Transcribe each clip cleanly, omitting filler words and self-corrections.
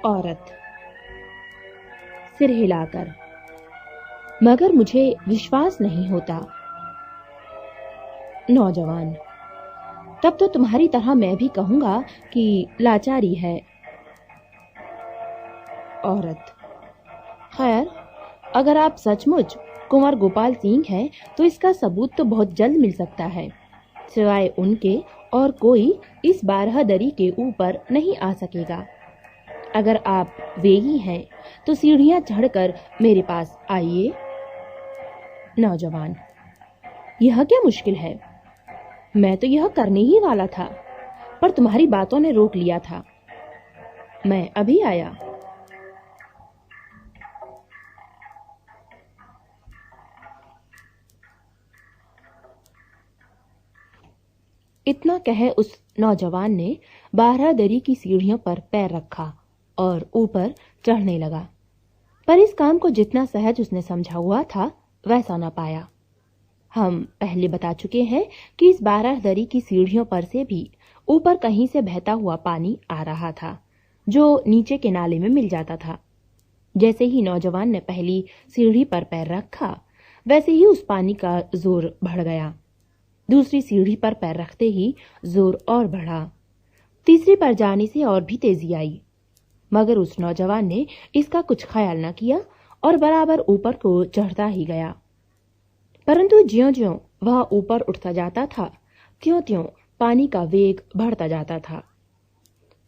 औरत सिर हिलाकर, मगर मुझे विश्वास नहीं होता। नौजवान, तब तो तुम्हारी तरह मैं भी कहूंगा कि लाचारी है। औरत, खैर, अगर आप सचमुच कुंवर गोपाल सिंह हैं तो इसका सबूत तो बहुत जल्द मिल सकता है। सिवाय उनके और कोई इस बारहदरी के ऊपर नहीं आ सकेगा। अगर आप वे ही हैं तो सीढ़ियां चढ़कर मेरे पास आइए। नौजवान, यह क्या मुश्किल है? मैं तो यह करने ही वाला था, पर तुम्हारी बातों ने रोक लिया था। मैं अभी आया। इतना कह उस नौजवान ने बारहदरी की सीढ़ियों पर पैर रखा और ऊपर चढ़ने लगा, पर इस काम को जितना सहज उसने समझा हुआ था वैसा न पाया। हम पहले बता चुके हैं कि इस बारहदरी की सीढ़ियों पर से भी ऊपर कहीं से बहता हुआ पानी आ रहा था, जो नीचे के नाले में मिल जाता था। जैसे ही नौजवान ने पहली सीढ़ी पर पैर रखा, वैसे ही उस पानी का जोर बढ़ गया। दूसरी सीढ़ी पर पैर रखते ही जोर और बढ़ा। तीसरी पर जाने से और भी तेजी आई, मगर उस नौजवान ने इसका कुछ ख्याल न किया और बराबर ऊपर को चढ़ता ही गया। परंतु ज्यों-ज्यों वह ऊपर उठता जाता था, त्यों-त्यों पानी का वेग बढ़ता जाता था।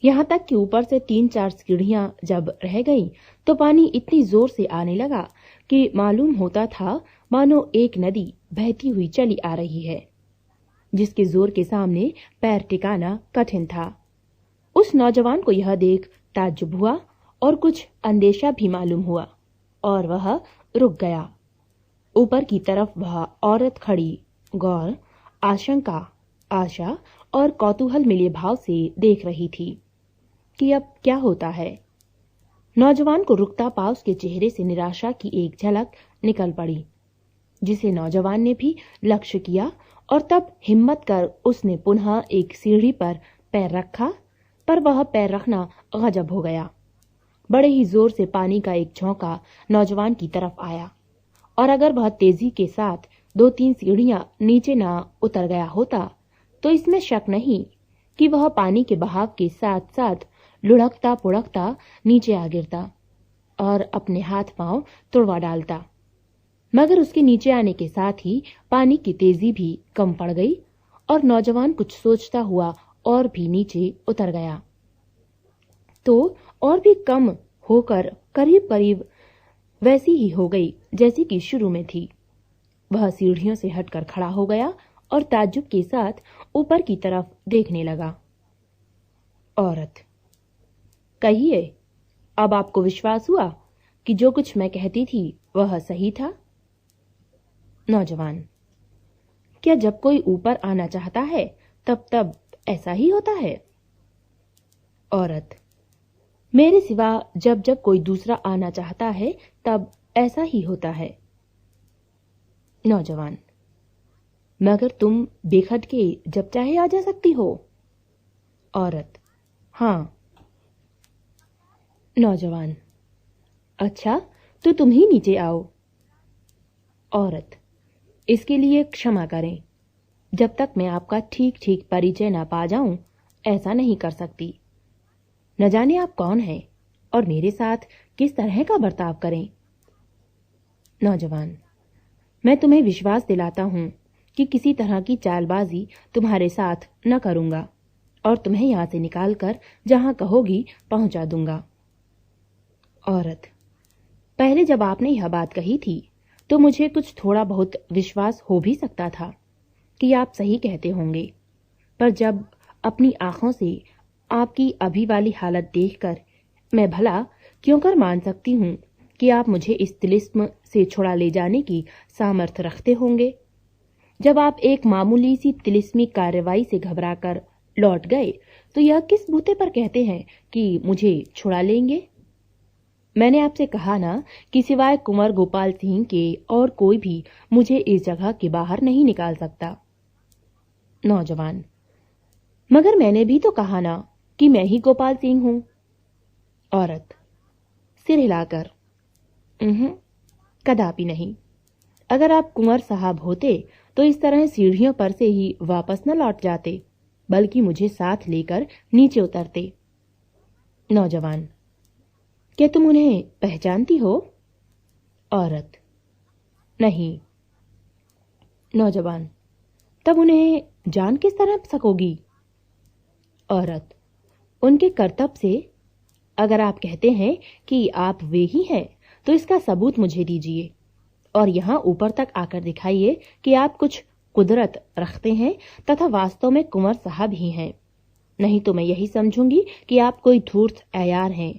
यहाँ तक कि ऊपर से 3-4 सीढ़ियां जब रह गईं, तो पानी इतनी जोर से आने लगा कि मालूम होता था मानो एक नदी बहती हुई चली आ रही है, जिसके जोर के सामने पैर टिकाना कठिन था। उस नौजवान को यह देख ताज्जुब हुआ और कुछ अंदेशा भी मालूम हुआ, और वह रुक गया। ऊपर की तरफ वह औरत खड़ी गौर, आशंका, आशा और कौतूहल मिले भाव से देख रही थी कि अब क्या होता है। नौजवान को रुकता पा उसके चेहरे से निराशा की एक झलक निकल पड़ी, जिसे नौजवान ने भी लक्ष्य किया, और तब हिम्मत कर उसने पुनः एक सीढ़ी पर पैर रखा, पर वह पैर रखना गजब हो गया। बड़े ही जोर से पानी का एक झोंका नौजवान की तरफ आया, और अगर वह तेजी के साथ 2-3 सीढ़ियां नीचे ना उतर गया होता तो इसमें शक नहीं कि वह पानी के बहाव के साथ साथ लुढ़कता पुढ़कता नीचे आ गिरता और अपने हाथ पांव तुड़वा डालता। मगर उसके नीचे आने के साथ ही पानी की तेजी भी कम पड़ गई और नौजवान कुछ सोचता हुआ और भी नीचे उतर गया, तो और भी कम होकर करीब करीब वैसी ही हो गई जैसी कि शुरू में थी। वह सीढ़ियों से हटकर खड़ा हो गया और ताज्जुब के साथ ऊपर की तरफ देखने लगा। औरत, कहिए, अब आपको विश्वास हुआ कि जो कुछ मैं कहती थी वह सही था? नौजवान, क्या जब कोई ऊपर आना चाहता है तब तब ऐसा ही होता है? औरत, मेरे सिवा जब जब कोई दूसरा आना चाहता है तब ऐसा ही होता है। नौजवान, मगर तुम बेखट के जब चाहे आ जा सकती हो। औरत, हाँ। नौजवान, अच्छा, तो तुम ही नीचे आओ। औरत, इसके लिए क्षमा करें, जब तक मैं आपका ठीक ठीक परिचय ना पा जाऊं ऐसा नहीं कर सकती। न जाने आप कौन हैं और मेरे साथ किस तरह का बर्ताव करें। नौजवान, मैं तुम्हें विश्वास दिलाता हूं कि किसी तरह की चालबाजी तुम्हारे साथ न करूंगा और तुम्हें यहां से निकालकर जहां कहोगी पहुंचा दूंगा। औरत, पहले जब आपने यह बात कही थी तो मुझे कुछ थोड़ा बहुत विश्वास हो भी सकता था कि आप सही कहते होंगे, पर जब अपनी आंखों से आपकी अभी वाली हालत देखकर मैं भला क्यों कर मान सकती हूँ कि आप मुझे इस तिलिस्म से छुड़ा ले जाने की सामर्थ्य रखते होंगे। जब आप एक मामूली सी तिलिस्मी कार्रवाई से घबराकर लौट गए तो यह किस बूते पर कहते हैं कि मुझे छुड़ा लेंगे? मैंने आपसे कहा ना कि सिवाय कुंवर गोपाल सिंह के और कोई भी मुझे इस जगह के बाहर नहीं निकाल सकता। नौजवान, मगर मैंने भी तो कहा ना कि मैं ही गोपाल सिंह हूं। औरत सिर हिलाकर, कदापि नहीं। अगर आप कुंवर साहब होते तो इस तरह सीढ़ियों पर से ही वापस न लौट जाते, बल्कि मुझे साथ लेकर नीचे उतरते। नौजवान, क्या तुम उन्हें पहचानती हो? औरत, नहीं। नौजवान, तब उन्हें जान किस तरह सकोगी? औरत, उनके करतब से। अगर आप कहते हैं कि आप वे ही हैं, तो इसका सबूत मुझे दीजिए और यहाँ ऊपर तक आकर दिखाइए कि आप कुछ कुदरत रखते हैं तथा वास्तव में कुंवर साहब ही हैं। नहीं तो मैं यही समझूंगी कि आप कोई धूर्त अयार हैं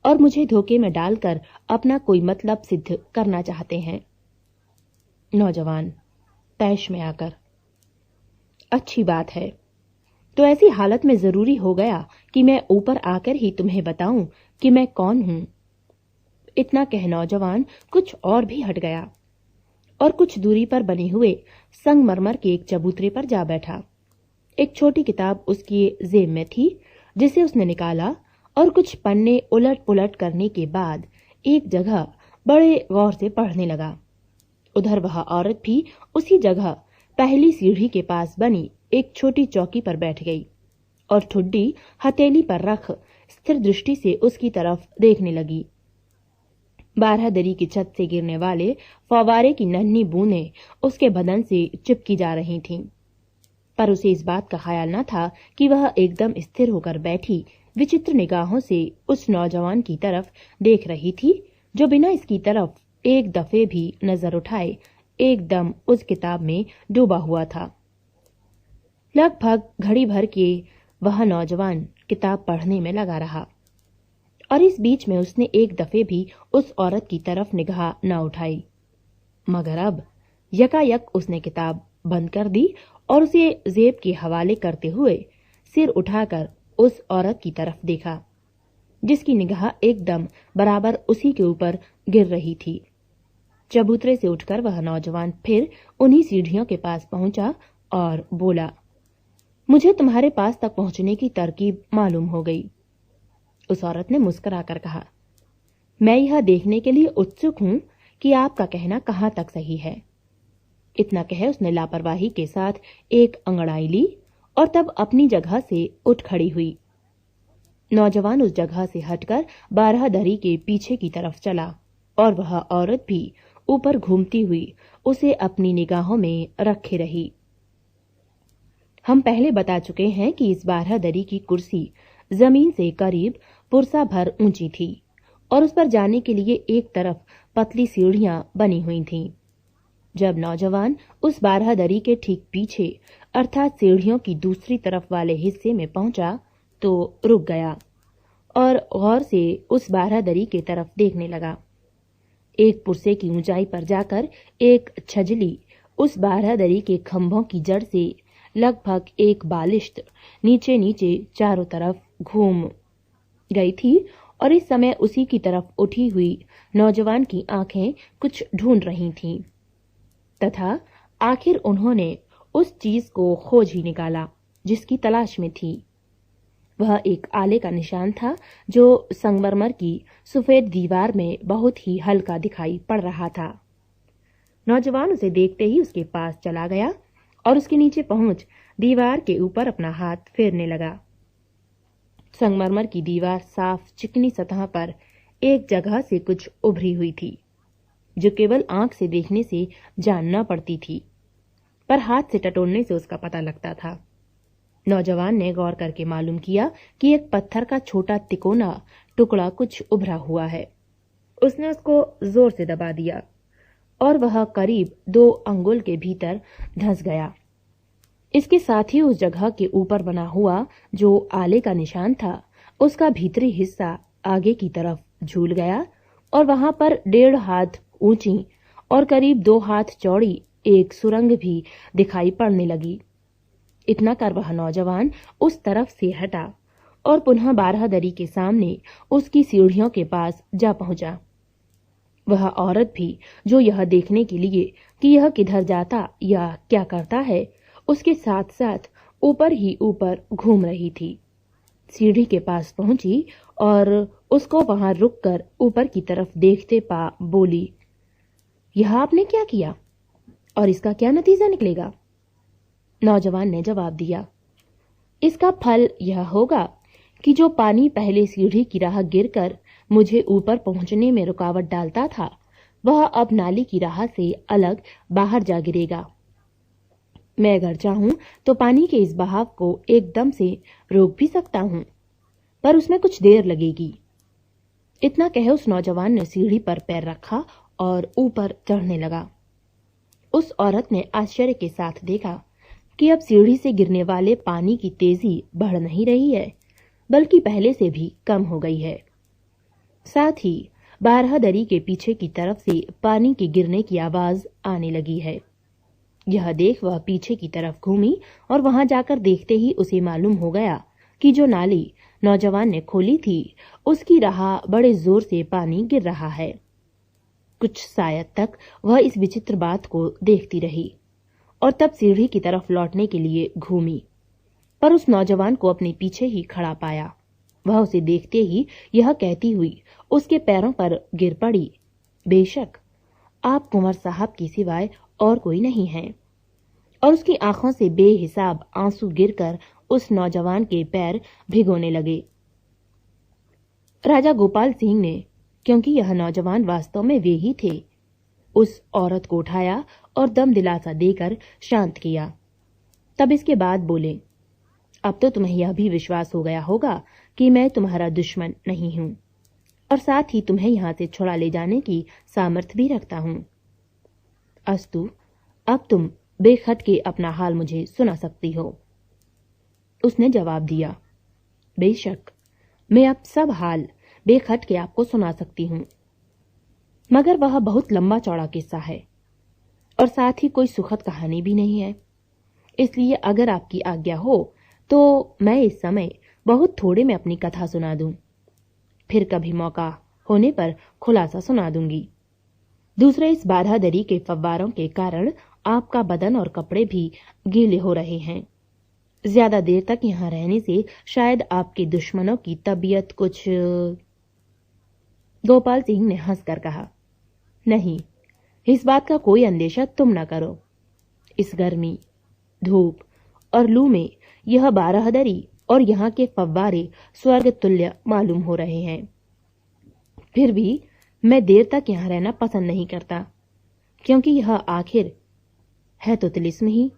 और मुझे धोखे में डालकर अपना कोई मतलब सिद्ध करना चाहते हैं। नौजवान तैश में आकर, अच्छी बात है। तो ऐसी हालत में जरूरी हो गया कि मैं ऊपर आकर ही तुम्हें बताऊं कि मैं कौन हूं। इतना कह नौजवान कुछ और भी हट गया और कुछ दूरी पर बने हुए संगमरमर के एक चबूतरे पर जा बैठा। एक छोटी किताब उसकी जेब में थी, जिसे उसने निकाला और कुछ पन्ने उलट पुलट करने के बाद एक जगह बड़े गौर से पढ़ने लगा। उधर वह औरत भी उसी जगह पहली सीढ़ी के पास बनी एक छोटी चौकी पर बैठ गई और ठुड्डी हथेली पर रख स्थिर दृष्टि से उसकी तरफ देखने लगी। बारहदरी की छत से गिरने वाले फव्वारे की नन्ही बूंदें उसके बदन से चिपकी जा रही थीं, पर उसे इस बात का ख्याल न था कि वह एकदम स्थिर होकर बैठी विचित्र निगाहों से उस नौजवान की तरफ देख रही थी, जो बिना इसकी तरफ एक दफे भी नजर उठाए एकदम उस किताब में डूबा हुआ था। लगभग घड़ी भर के वह नौजवान किताब पढ़ने में लगा रहा और इस बीच में उसने एक दफे भी उस औरत की तरफ निगाह न उठाई, मगर अब यकायक उसने किताब बंद कर दी और उसे जेब के हवाले करते हुए सिर उठाकर उस औरत की तरफ देखा, जिसकी निगाह एकदम बराबर उसी के ऊपर गिर रही थी। चबूतरे से उठकर वह नौजवान फिर उन्हीं सीढ़ियों के पास पहुंचा और बोला, मुझे तुम्हारे पास तक पहुंचने की तरकीब मालूम हो गई। उस औरत ने मुस्कुराकर कहा, मैं यह देखने के लिए उत्सुक हूं कि आपका कहना कहां तक सही है। इतना कहे उसने लापरवाही के साथ एक अंगड़ाई ली और तब अपनी जगह से उठ खड़ी हुई। नौजवान उस जगह से हटकर बारहदरी के पीछे की तरफ चला और वह औरत भी ऊपर घूमती हुई उसे अपनी निगाहों में रखे रही। हम पहले बता चुके हैं कि इस बारहदरी की कुर्सी जमीन से करीब पुरसा भर ऊंची थी और उस पर जाने के लिए एक तरफ पतली सीढ़ियां बनी हुई थीं। जब नौजवान उस बारहदरी के ठीक पीछे अर्थात सीढ़ियों की दूसरी तरफ वाले हिस्से में पहुंचा तो रुक गया और गौर से उस बारहदरी के तरफ देखने लगा। एक पुरसे की ऊंचाई पर जाकर एक छजली उस बारहदरी के खंभों की जड़ से लगभग एक बालिश्त नीचे नीचे चारों तरफ घूम गई थी और इस समय उसी की तरफ उठी हुई नौजवान की आंखें कुछ ढूंढ रही थीं तथा आखिर उन्होंने उस चीज को खोज ही निकाला जिसकी तलाश में थी। वह एक आले का निशान था जो संगमरमर की सफेद दीवार में बहुत ही हल्का दिखाई पड़ रहा था। नौजवान उसे देखते ही उसके पास चला गया और उसके नीचे पहुंच दीवार के ऊपर अपना हाथ फेरने लगा। संगमरमर की दीवार साफ चिकनी सतह पर एक जगह से कुछ उभरी हुई थी, जो केवल आंख से देखने से जानना पड़ती थी, पर हाथ से टटोलने से उसका पता लगता था। नौजवान ने गौर करके मालूम किया कि एक पत्थर का छोटा तिकोना टुकड़ा कुछ उभरा हुआ है। उसने उसको जोर से दबा दिया और वह करीब 2 अंगुल के भीतर धंस गया। इसके साथ ही उस जगह के ऊपर बना हुआ जो आले का निशान था, उसका भीतरी हिस्सा आगे की तरफ झूल गया और वहां पर 1.5 हाथ ऊंची और करीब 2 हाथ चौड़ी एक सुरंग भी दिखाई पड़ने लगी। इतना कर वह नौजवान उस तरफ से हटा और पुनः बारहदरी के सामने उसकी सीढ़ियों के पास जा पहुंचा। वह औरत भी, जो यह देखने के लिए कि यह किधर जाता या क्या करता है, उसके साथ साथ ऊपर ही ऊपर घूम रही थी। सीढ़ी के पास पहुंची और उसको वहां रुककर ऊपर की तरफ देखते पा बोली, यह आपने क्या किया और इसका क्या नतीजा निकलेगा? नौजवान ने जवाब दिया, इसका फल यह होगा कि जो पानी पहले सीढ़ी की राह गिरकर मुझे ऊपर पहुंचने में रुकावट डालता था, वह अब नाली की राह से अलग बाहर जा गिरेगा। मैं अगर चाहूं तो पानी के इस बहाव को एकदम से रोक भी सकता हूं, पर उसमें कुछ देर लगेगी। इतना कहे उस नौजवान ने सीढ़ी पर पैर रखा और ऊपर चढ़ने लगा। उस औरत ने आश्चर्य के साथ देखा कि अब सीढ़ी से गिरने वाले पानी की तेजी बढ़ नहीं रही है, बल्कि पहले से भी कम हो गई है। साथ ही बारहदरी के पीछे की तरफ से पानी के गिरने की आवाज आने लगी है। यह देख वह पीछे की तरफ घूमी और वहां जाकर देखते ही उसे मालूम हो गया कि जो नाली नौजवान ने खोली थी, उसकी राह बड़े जोर से पानी गिर रहा है। कुछ शायद तक वह इस विचित्र बात को देखती रही और तब सीढ़ी की तरफ लौटने के लिए घूमी, पर उस नौजवान को अपने पीछे ही खड़ा पाया। वह उसे देखते ही यह कहती हुई उसके पैरों पर गिर पड़ी, बेशक आप कुंवर साहब की सिवाय और कोई नहीं है। और उसकी आंखों से बेहिसाब आंसू गिरकर उस नौजवान के पैर भिगोने लगे। राजा गोपाल सिंह ने, क्योंकि यह नौजवान वास्तव में वे ही थे, उस औरत को उठाया और दम दिलासा देकर शांत किया। तब इसके बाद बोले, अब तो तुम्हें यह भी विश्वास हो गया होगा कि मैं तुम्हारा दुश्मन नहीं हूं और साथ ही तुम्हें यहां से छुड़ा ले जाने की सामर्थ्य भी रखता हूं। अस्तु, अब तुम बेखट के अपना हाल मुझे सुना सकती हो। उसने जवाब दिया, बेशक मैं अब सब हाल बेखट के आपको सुना सकती हूं, मगर वह बहुत लंबा चौड़ा किस्सा है और साथ ही कोई सुखद कहानी भी नहीं है। इसलिए अगर आपकी आज्ञा हो तो मैं इस समय बहुत थोड़े में अपनी कथा सुना दूं, फिर कभी मौका होने पर खुलासा सुना दूंगी। दूसरे, इस बारहदरी के फव्वारों के कारण आपका बदन और कपड़े भी गीले हो रहे हैं। ज्यादा देर तक यहाँ रहने से शायद आपके दुश्मनों की तबीयत कुछ। गोपाल सिंह ने हंसकर कहा, नहीं, इस बात का कोई अंदेशा तुम न करो। इस गर्मी, धूप और लू में यह बारहदरी और यहाँ के फव्वारे स्वर्ग तुल्य मालूम हो रहे हैं। फिर भी मैं देर तक यहाँ रहना पसंद नहीं करता, क्योंकि यह आखिर है तो तिलिस्म ही,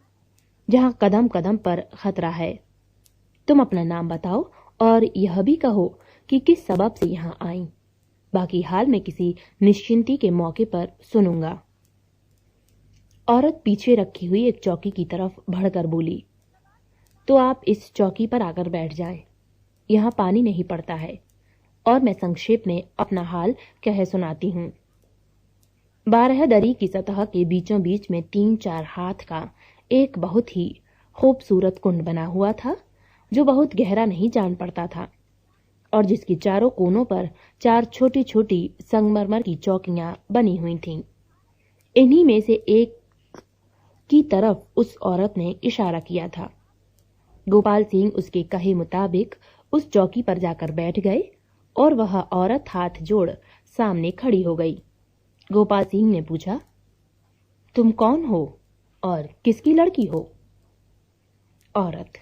जहाँ कदम कदम पर खतरा है। तुम अपना नाम बताओ और यह भी कहो कि किस सबब से यहाँ आई। बाकी हाल में किसी निश्चिंती के मौके पर सुनूंगा। औरत पीछे रखी हुई एक चौकी की तरफ बढ़कर बोली, तो आप इस चौकी पर आकर बैठ जाएं। यहाँ पानी नहीं पड़ता है और मैं संक्षेप में अपना हाल कह सुनाती हूँ। बारहदरी की सतह के बीचों बीच में 3-4 हाथ का एक बहुत ही खूबसूरत कुंड बना हुआ था, जो बहुत गहरा नहीं जान पड़ता था और जिसकी चारों कोनों पर 4 छोटी छोटी संगमरमर की चौकियां बनी हुई थीं। इन्हीं में से एक की तरफ उस औरत ने इशारा किया था। गोपाल सिंह उसके कहे मुताबिक उस चौकी पर जाकर बैठ गए और वह औरत हाथ जोड़ सामने खड़ी हो गई। गोपाल सिंह ने पूछा, तुम कौन हो और किसकी लड़की हो? औरत,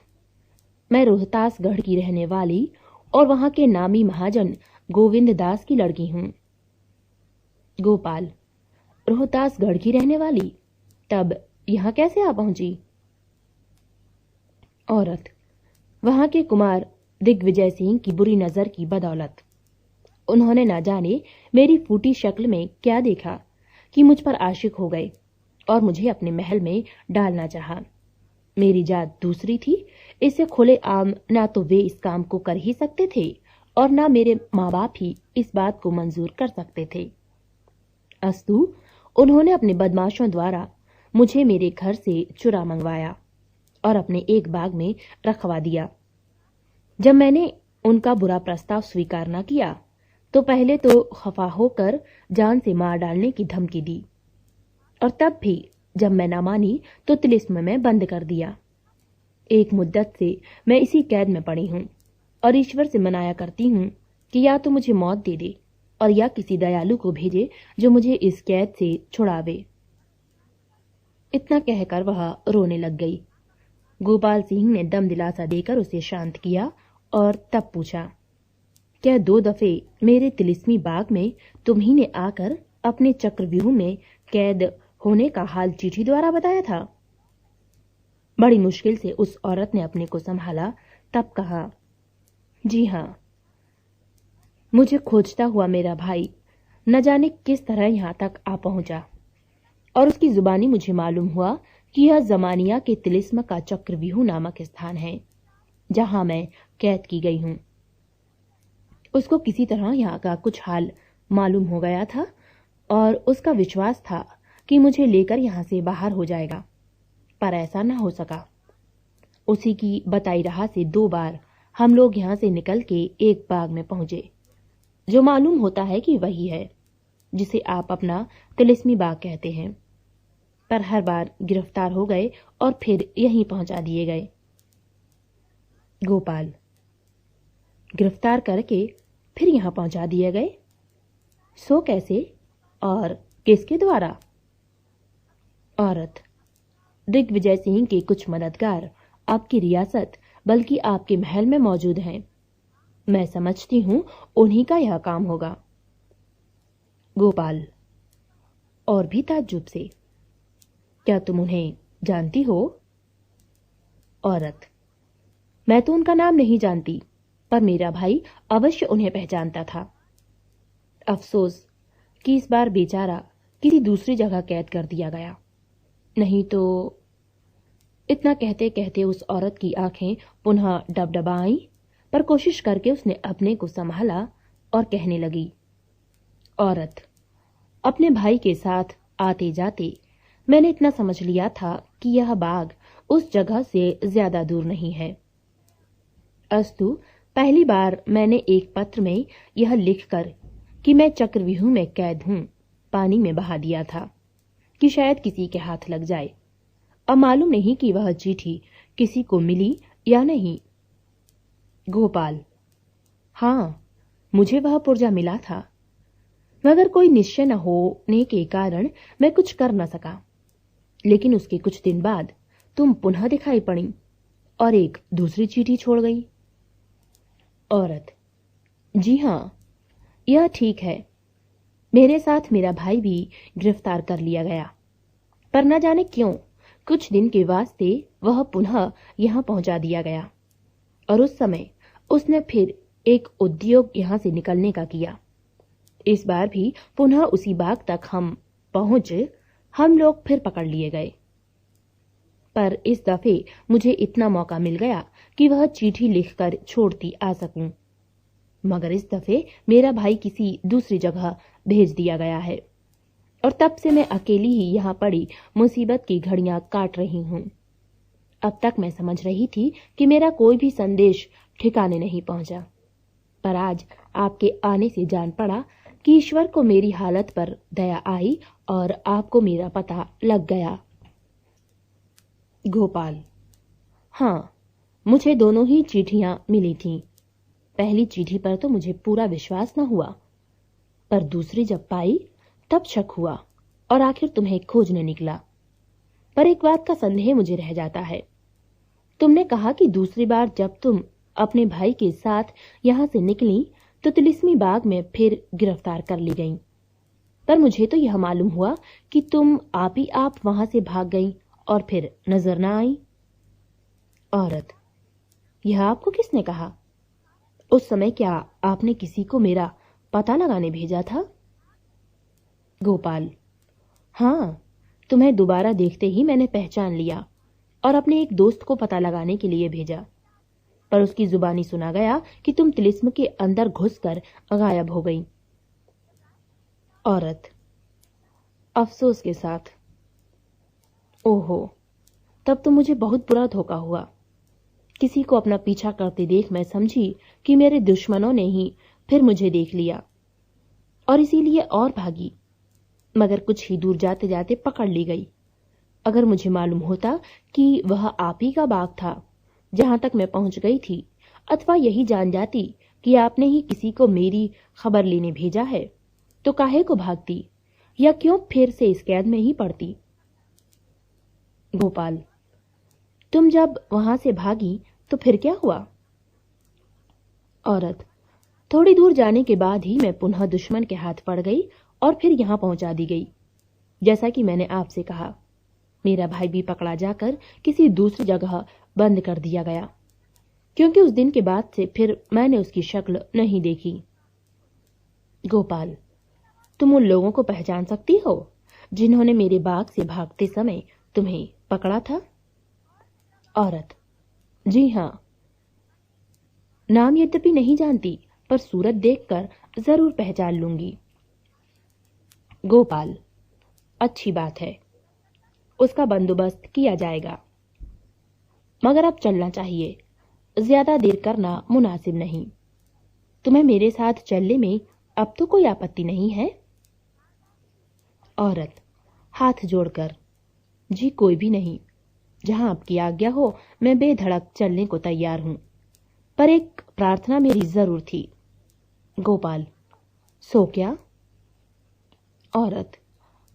मैं रोहतासगढ़ की रहने वाली और वहां के नामी महाजन गोविंद दास की लड़की हूं। गोपाल, रोहतासगढ़ की रहने वाली, तब यहां कैसे आ पहुंची? औरत, वहां के कुमार दिग्विजय सिंह की बुरी नजर की बदौलत। उन्होंने न जाने मेरी फूटी शक्ल में क्या देखा कि मुझ पर आशिक हो गए और मुझे अपने महल में डालना चाहा। मेरी जात दूसरी थी, इससे खुले आम ना तो वे इस काम को कर ही सकते थे और ना मेरे माँ बाप ही इस बात को मंजूर कर सकते थे। अस्तु, उन्होंने अपने बदमाशों द्वारा मुझे मेरे घर से चुरा मंगवाया और अपने एक बाग में रखवा दिया। जब मैंने उनका बुरा प्रस्ताव स्वीकार न किया तो पहले तो खफा होकर जान से मार डालने की धमकी दी और तब भी जब मैं न मानी तो तिलिस्म में बंद कर दिया। एक मुद्दत से मैं इसी कैद में पड़ी हूँ और ईश्वर से मनाया करती हूँ कि या तो मुझे मौत दे दे और या किसी दयालु को भेजे जो मुझे इस कैद से छुड़ावे। इतना कहकर वह रोने लग गई। गोपाल सिंह ने दम दिलासा देकर उसे शांत किया और तब पूछा, क्या 2 दफे मेरे तिलिस्मी बाग में तुम्ही ने आकर अपने चक्रव्यूह में कैद होने का हाल चिट्ठी द्वारा बताया था? बड़ी मुश्किल से उस औरत ने अपने को संभाला, तब कहा, जी हां, मुझे खोजता हुआ मेरा भाई न जाने किस तरह यहां तक आ पहुंचा और उसकी जुबानी मुझे मालूम हुआ कि यह जमानिया के तिलिस्म का चक्रव्यूह नामक स्थान है जहां मैं कैद की गई हूं। उसको किसी तरह यहाँ का कुछ हाल मालूम हो गया था और उसका विश्वास था कि मुझे लेकर यहाँ से बाहर हो जाएगा, पर ऐसा न हो सका। उसी की बताई राह से 2 बार हम लोग यहाँ से निकल के एक बाग में पहुंचे, जो मालूम होता है कि वही है जिसे आप अपना तिलिस्मी बाग कहते हैं, पर हर बार गिरफ्तार हो गए और फिर यहीं पहुंचा दिए गए। गोपाल, गिरफ्तार करके फिर यहां पहुंचा दिए गए? सो कैसे और किसके द्वारा? औरत, दिग्विजय सिंह के कुछ मददगार आपकी रियासत बल्कि आपके महल में मौजूद हैं। मैं समझती हूं उन्हीं का यह काम होगा। गोपाल, और भी ताज्जुब से, क्या तुम उन्हें जानती हो? औरत, मैं तो उनका नाम नहीं जानती, पर मेरा भाई अवश्य उन्हें पहचानता था। अफसोस कि इस बार बेचारा किसी दूसरी जगह कैद कर दिया गया, नहीं तो। इतना कहते कहते उस औरत की आंखें पुनः डबडबाईं, पर कोशिश करके उसने अपने को संभाला और कहने लगी, औरत, अपने भाई के साथ आते जाते मैंने इतना समझ लिया था कि यह बाग उस जगह से ज्यादा दूर नहीं है। अस्तु, पहली बार मैंने एक पत्र में यह लिखकर कि मैं चक्रव्यूह में कैद हूं पानी में बहा दिया था कि शायद किसी के हाथ लग जाए। अब मालूम नहीं कि वह चिट्ठी किसी को मिली या नहीं। गोपाल, हां, मुझे वह पुर्जा मिला था, मगर कोई निश्चय न होने के कारण मैं कुछ कर न सका। लेकिन उसके कुछ दिन बाद तुम पुनः दिखाई पड़ी और एक दूसरी चिट्ठी छोड़ गई। औरत, जी हां, यह ठीक है। मेरे साथ मेरा भाई भी गिरफ्तार कर लिया गया, पर न जाने क्यों कुछ दिन के वास्ते वह पुनः यहां पहुंचा दिया गया और उस समय उसने फिर एक उद्योग यहां से निकलने का किया। इस बार भी पुनः उसी बाग तक हम पहुंचे, हम लोग फिर पकड़ लिए गए, पर इस दफे मुझे इतना मौका मिल गया कि वह चिट्ठी लिखकर छोड़ती आ सकूं, मगर इस दफे मेरा भाई किसी दूसरी जगह भेज दिया गया है और तब से मैं अकेली ही यहाँ पड़ी मुसीबत की घड़ियां काट रही हूं। अब तक मैं समझ रही थी कि मेरा कोई भी संदेश ठिकाने नहीं पहुंचा, पर आज आपके आने से जान पड़ा कि ईश्वर को मेरी हालत पर दया आई और आपको मेरा पता लग गया। गोपाल, हां, मुझे दोनों ही चिट्ठियां मिली थीं। पहली चिट्ठी पर तो मुझे पूरा विश्वास न हुआ, पर दूसरी जब पाई तब शक हुआ और आखिर तुम्हें खोजने निकला। पर एक बात का संदेह मुझे रह जाता है। तुमने कहा कि दूसरी बार जब तुम अपने भाई के साथ यहां से निकली तो तिलिस्मी बाग में फिर गिरफ्तार कर ली गईं, पर मुझे तो यह मालूम हुआ कि तुम आप ही आप वहां से भाग गईं और फिर नजर न आई। औरत, यह आपको किसने कहा? उस समय क्या आपने किसी को मेरा पता लगाने भेजा था? गोपाल, हां, तुम्हें दोबारा देखते ही मैंने पहचान लिया और अपने एक दोस्त को पता लगाने के लिए भेजा, पर उसकी जुबानी सुना गया कि तुम तिलिस्म के अंदर घुसकर गायब हो गई। औरत, अफसोस के साथ, ओहो, तब तो मुझे बहुत बुरा धोखा हुआ। किसी को अपना पीछा करते देख मैं समझी कि मेरे दुश्मनों ने ही फिर मुझे देख लिया और इसीलिए और भागी, मगर कुछ ही दूर जाते जाते पकड़ ली गई। अगर मुझे मालूम होता कि वह आप ही का बाग था जहां तक मैं पहुंच गई थी, अथवा यही जान जाती कि आपने ही किसी को मेरी खबर लेने भेजा है तो काहे को भागती, या क्यों फिर से इस कैद में ही पड़ती? गोपाल, तुम जब वहां से भागी तो फिर क्या हुआ? औरत, थोड़ी दूर जाने के बाद ही मैं पुनः दुश्मन के हाथ पड़ गई और फिर यहां पहुंचा दी गई। जैसा कि मैंने आपसे कहा, मेरा भाई भी पकड़ा जाकर किसी दूसरी जगह बंद कर दिया गया, क्योंकि उस दिन के बाद से फिर मैंने उसकी शक्ल नहीं देखी। गोपाल, तुम उन लोगों को पहचान सकती हो जिन्होंने मेरे बाग से भागते समय तुम्हें पकड़ा था? औरत, जी हां। नाम यद्यपि नहीं जानती, पर सूरत देखकर जरूर पहचान लूंगी। गोपाल, अच्छी बात है, उसका बंदोबस्त किया जाएगा, मगर अब चलना चाहिए। ज्यादा देर करना मुनासिब नहीं। तुम्हें मेरे साथ चलने में अब तो कोई आपत्ति नहीं है? औरत, हाथ जोड़कर, जी कोई भी नहीं। जहां आपकी आज्ञा हो मैं बेधड़क चलने को तैयार हूं, पर एक प्रार्थना मेरी जरूर थी। गोपाल, सो क्या? औरत,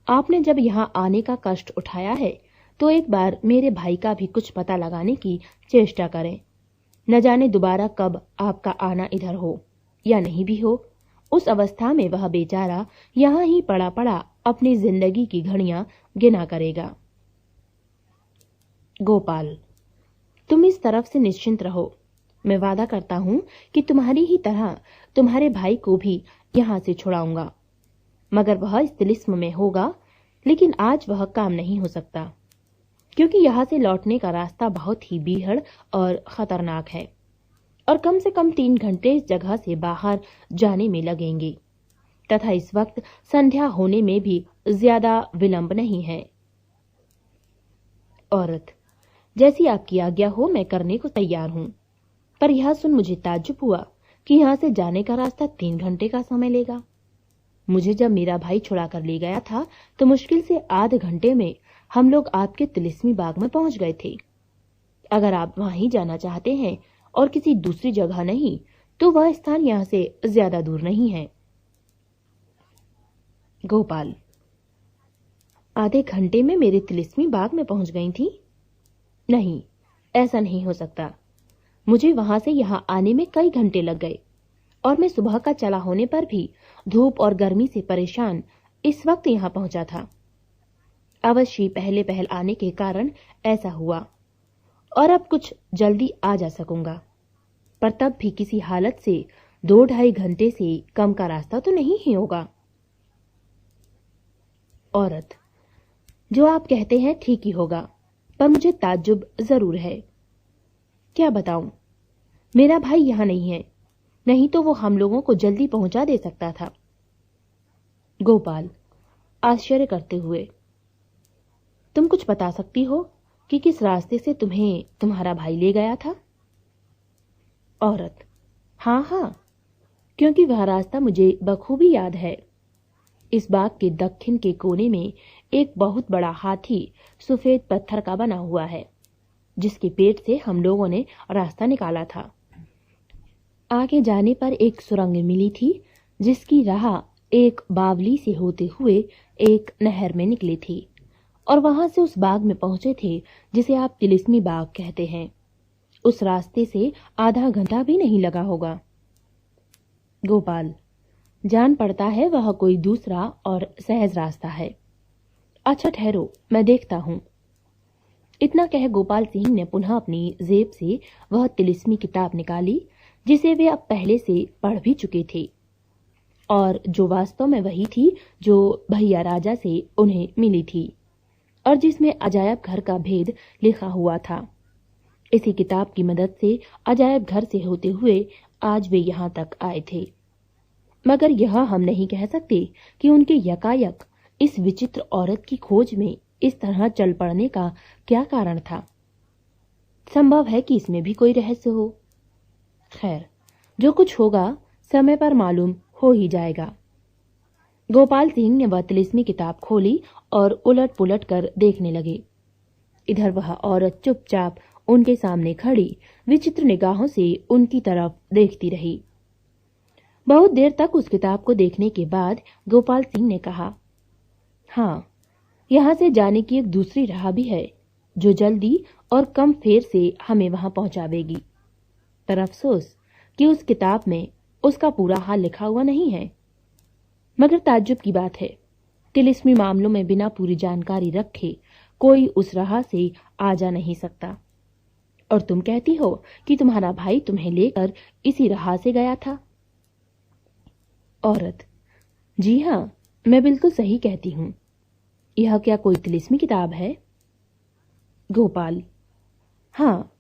आपने जब यहां आने का कष्ट उठाया है तो एक बार मेरे भाई का भी कुछ पता लगाने की चेष्टा करें। न जाने दोबारा कब आपका आना इधर हो या नहीं भी हो। उस अवस्था में वह बेचारा यहां ही पड़ा पड़ा अपनी जिंदगी की घड़ियां गिना करेगा। गोपाल, तुम इस तरफ से निश्चिंत रहो। मैं वादा करता हूं कि तुम्हारी ही तरह तुम्हारे भाई को भी यहां से छुड़ाऊंगा, मगर वह इस तिलिस्म में होगा। लेकिन आज वह काम नहीं हो सकता, क्योंकि यहां से लौटने का रास्ता बहुत ही बीहड़ और खतरनाक है, और कम से कम 3 घंटे इस जगह से बाहर जाने में लगेंगे, तथा इस वक्त संध्या होने में भी ज्यादा विलंब नहीं है। औरत, जैसी आपकी आज्ञा हो मैं करने को तैयार हूं, पर यह सुन मुझे ताज्जुब हुआ कि यहां से जाने का रास्ता 3 घंटे का समय लेगा। मुझे जब मेरा भाई छुड़ा कर ले गया था तो मुश्किल से आधे घंटे में हम लोग आपके तिलिस्मी बाग में पहुंच गए थे। अगर आप वहां ही जाना चाहते हैं और किसी दूसरी जगह नहीं, तो वह स्थान यहां से ज्यादा दूर नहीं है। गोपाल, आधे घंटे में मेरे तिलिस्मी बाग में पहुंच गई थी? नहीं, ऐसा नहीं हो सकता। मुझे वहां से यहां आने में कई घंटे लग गए, और मैं सुबह का चला होने पर भी धूप और गर्मी से परेशान इस वक्त यहां पहुंचा था। अवश्य पहले पहल आने के कारण ऐसा हुआ, और अब कुछ जल्दी आ जा सकूंगा, पर तब भी किसी हालत से 2-2.5 घंटे से कम का रास्ता तो नहीं ही होगा। औरत, जो आप कहते हैं ठीक ही होगा, पर मुझे ताज्जुब जरूर है। क्या बताऊं, मेरा भाई यहां नहीं है, नहीं तो वो हम लोगों को जल्दी पहुंचा दे सकता था। गोपाल, आश्चर्य करते हुए, तुम कुछ बता सकती हो कि किस रास्ते से तुम्हें तुम्हारा भाई ले गया था? औरत, हाँ हाँ, क्योंकि वह रास्ता मुझे बखूबी याद है। इस बाग के दक्षिण के कोने में एक बहुत बड़ा हाथी सफेद पत्थर का बना हुआ है, जिसके पेट से हम लोगों ने रास्ता निकाला था। आगे जाने पर एक सुरंग मिली थी, जिसकी राह एक बावली से होते हुए एक नहर में निकली थी, और वहां से उस बाग में पहुंचे थे जिसे आप तिलिस्मी बाग कहते हैं। उस रास्ते से आधा घंटा भी नहीं लगा होगा। गोपाल, जान पड़ता है वह कोई दूसरा और सहज रास्ता है। अच्छा ठहरो, मैं देखता हूं। इतना कह गोपाल सिंह ने पुनः अपनी जेब से वह तिलिस्मी किताब निकाली, जिसे वे अब पहले से पढ़ भी चुके थे, और जो वास्तव में वही थी जो भैया राजा से उन्हें मिली थी, और जिसमें अजायब घर का भेद लिखा हुआ था। इसी किताब की मदद से अजायब घर से होते हुए आज वे यहाँ तक आए थे, मगर यह हम नहीं कह सकते कि उनके यकायक इस विचित्र औरत की खोज में इस तरह चल पड़ने का क्या कारण था। संभव है कि इसमें भी कोई रहस्य हो। खैर, जो कुछ होगा समय पर मालूम हो ही जाएगा। गोपाल सिंह ने वह तिलिस्मी किताब खोली और उलट पुलट कर देखने लगे। इधर वह औरत चुपचाप उनके सामने खड़ी विचित्र निगाहों से उनकी तरफ देखती रही। बहुत देर तक उस किताब को देखने के बाद गोपाल सिंह ने कहा, हाँ, यहाँ से जाने की एक दूसरी राह भी है जो जल्दी और कम फेर से हमें वहां पहुंचावेगी। पर अफसोस कि उस किताब में उसका पूरा हाल लिखा हुआ नहीं है। मगर ताज्जुब की बात है, तिलिस्मी मामलों में बिना पूरी जानकारी रखे कोई उस राह से आ जा नहीं सकता। और तुम कहती हो कि तुम्हारा भाई तुम्हें लेकर इसी राह से गया था। औरत, जी हाँ, मैं बिल्कुल सही कहती हूँ। यह क्या कोई तिलिस्मी किताब है? गोपाल, हाँ,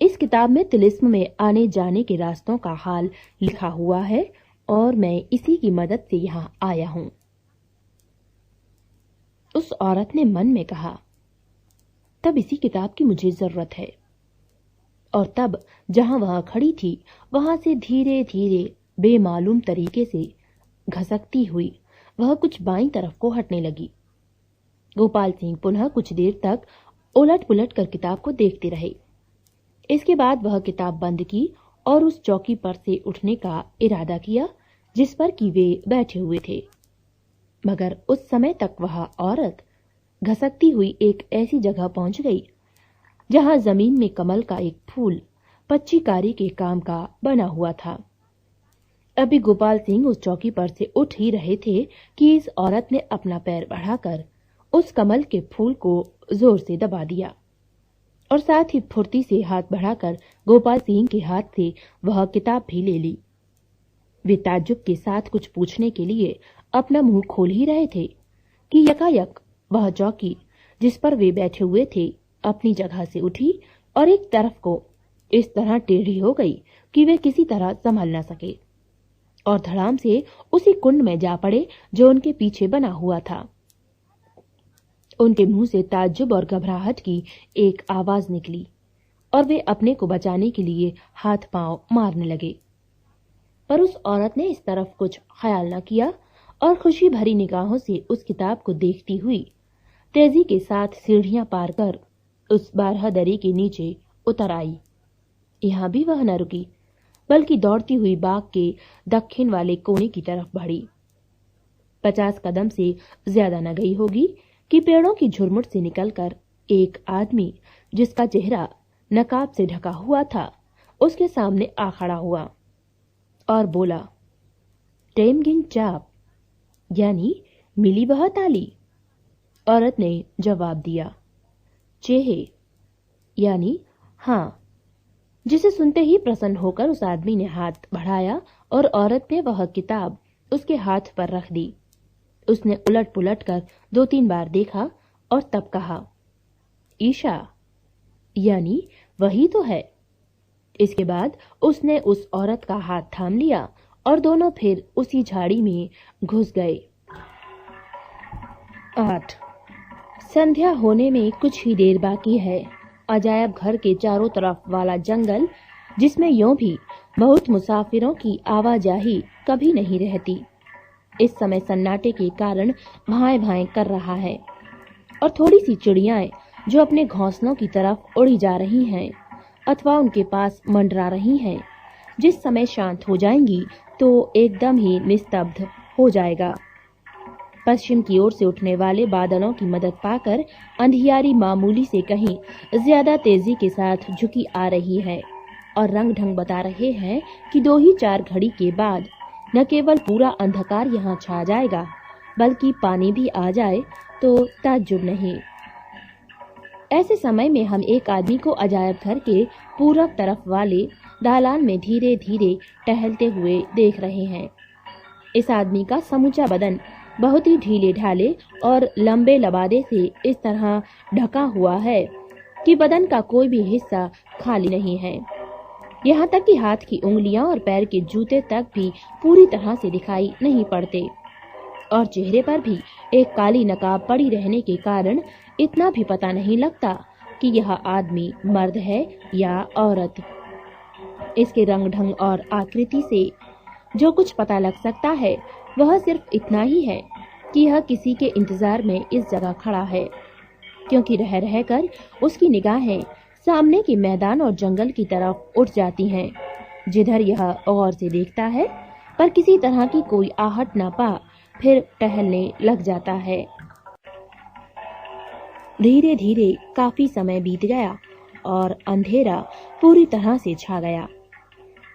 इस किताब में तिलिस्म में आने जाने के रास्तों का हाल लिखा हुआ है और मैं इसी की मदद से यहाँ आया हूं। उस औरत ने मन में कहा, तब इसी किताब की मुझे जरूरत है। और तब जहां वह खड़ी थी वहां से धीरे धीरे बेमालूम तरीके से घसकती हुई वह कुछ बाईं तरफ को हटने लगी। गोपाल सिंह पुनः कुछ देर तक उलट पुलट कर किताब को देखते रहे। इसके बाद वह किताब बंद की और उस चौकी पर से उठने का इरादा किया जिस पर कि वे बैठे हुए थे। मगर उस समय तक वह औरत घसकती हुई एक ऐसी जगह पहुंच गई जहां जमीन में कमल का एक फूल पच्चीकारी के काम का बना हुआ था। अभी गोपाल सिंह उस चौकी पर से उठ ही रहे थे कि इस औरत ने अपना पैर बढ़ाकर उस कमल के फूल को जोर से दबा दिया और साथ ही फुर्ती से हाथ बढ़ाकर गोपाल सिंह के हाथ से वह किताब भी ले ली। वे ताज्जुब के साथ कुछ पूछने के लिए अपना मुंह खोल ही रहे थे कि यकायक वह चौकी जिस पर वे बैठे हुए थे अपनी जगह से उठी और एक तरफ को इस तरह टेढ़ी हो गई कि वे किसी तरह संभल न सके और धड़ाम से उसी कुंड में जा पड़े जो उनके पीछे बना हुआ था। उनके मुंह से ताज्जुब और घबराहट की एक आवाज निकली और वे अपने को बचाने के लिए हाथ पांव मारने लगे। पर उस औरत ने इस तरफ कुछ ख्याल न किया और खुशी भरी निगाहों से उस किताब को देखती हुई तेजी के साथ सीढ़ियां पार कर उस बारहदरी के नीचे उतर आई। यहां भी वह न रुकी बल्कि दौड़ती हुई बाग के दक्षिण वाले कोने की तरफ बढ़ी। 50 कदम से ज्यादा न गई होगी कि पेड़ों की झुरमुट से निकलकर एक आदमी जिसका चेहरा नकाब से ढका हुआ था उसके सामने आ खड़ा हुआ और बोला, टेमगिन चाप, यानी मिली वह ताली? औरत ने जवाब दिया, चेहे, यानी हाँ, जिसे सुनते ही प्रसन्न होकर उस आदमी ने हाथ बढ़ाया और औरत ने वह किताब उसके हाथ पर रख दी। उसने उलट पुलट कर 2-3 बार देखा और तब कहा, ईशा, यानी वही तो है। इसके बाद उसने उस औरत का हाथ थाम लिया और दोनों फिर उसी झाड़ी में घुस गए। 8 संध्या होने में कुछ ही देर बाकी है। अजायब घर के चारों तरफ वाला जंगल जिसमें यूं भी बहुत मुसाफिरों की आवाजाही कभी नहीं रहती, इस समय सन्नाटे के कारण भाएं भाएं कर रहा है और थोड़ी सी चिड़ियाएं जो अपने घोंसलों की तरफ उड़ी जा रही हैं अथवा उनके पास मंडरा रही हैं, जिस समय शांत हो जाएंगी तो एकदम ही निस्तब्ध हो जाएगा। पश्चिम की ओर से उठने वाले बादलों की मदद पाकर अंधियारी मामूली से कहीं ज्यादा तेजी के साथ झुकी आ रही है और रंग ढंग बता रहे हैं कि 2 ही 4 घड़ी के बाद न केवल पूरा अंधकार यहाँ छा जाएगा बल्कि पानी भी आ जाए तो ताज्जुब नहीं। ऐसे समय में हम एक आदमी को अजायब घर के पूरब तरफ वाले दालान में धीरे धीरे टहलते हुए देख रहे हैं। इस आदमी का समूचा बदन बहुत ही ढीले ढाले और लंबे लबादे से इस तरह ढका हुआ है कि बदन का कोई भी हिस्सा खाली नहीं है। यहाँ तक कि हाथ की उंगलियां और पैर के जूते तक भी पूरी तरह से दिखाई नहीं पड़ते और चेहरे पर भी एक काली नकाब पड़ी रहने के कारण इतना भी पता नहीं लगता कि यह आदमी मर्द है या औरत। इसके रंग ढंग और आकृति से जो कुछ पता लग सकता है वह सिर्फ इतना ही है कि यह किसी के इंतजार में इस जगह खड़ा है, क्योंकि रह रहकर उसकी निगाहें सामने के मैदान और जंगल की तरफ उठ जाती हैं। जिधर यह गौर से देखता है पर किसी तरह की कोई आहट न पा फिर टहलने लग जाता है। धीरे धीरे काफी समय बीत गया और अंधेरा पूरी तरह से छा गया।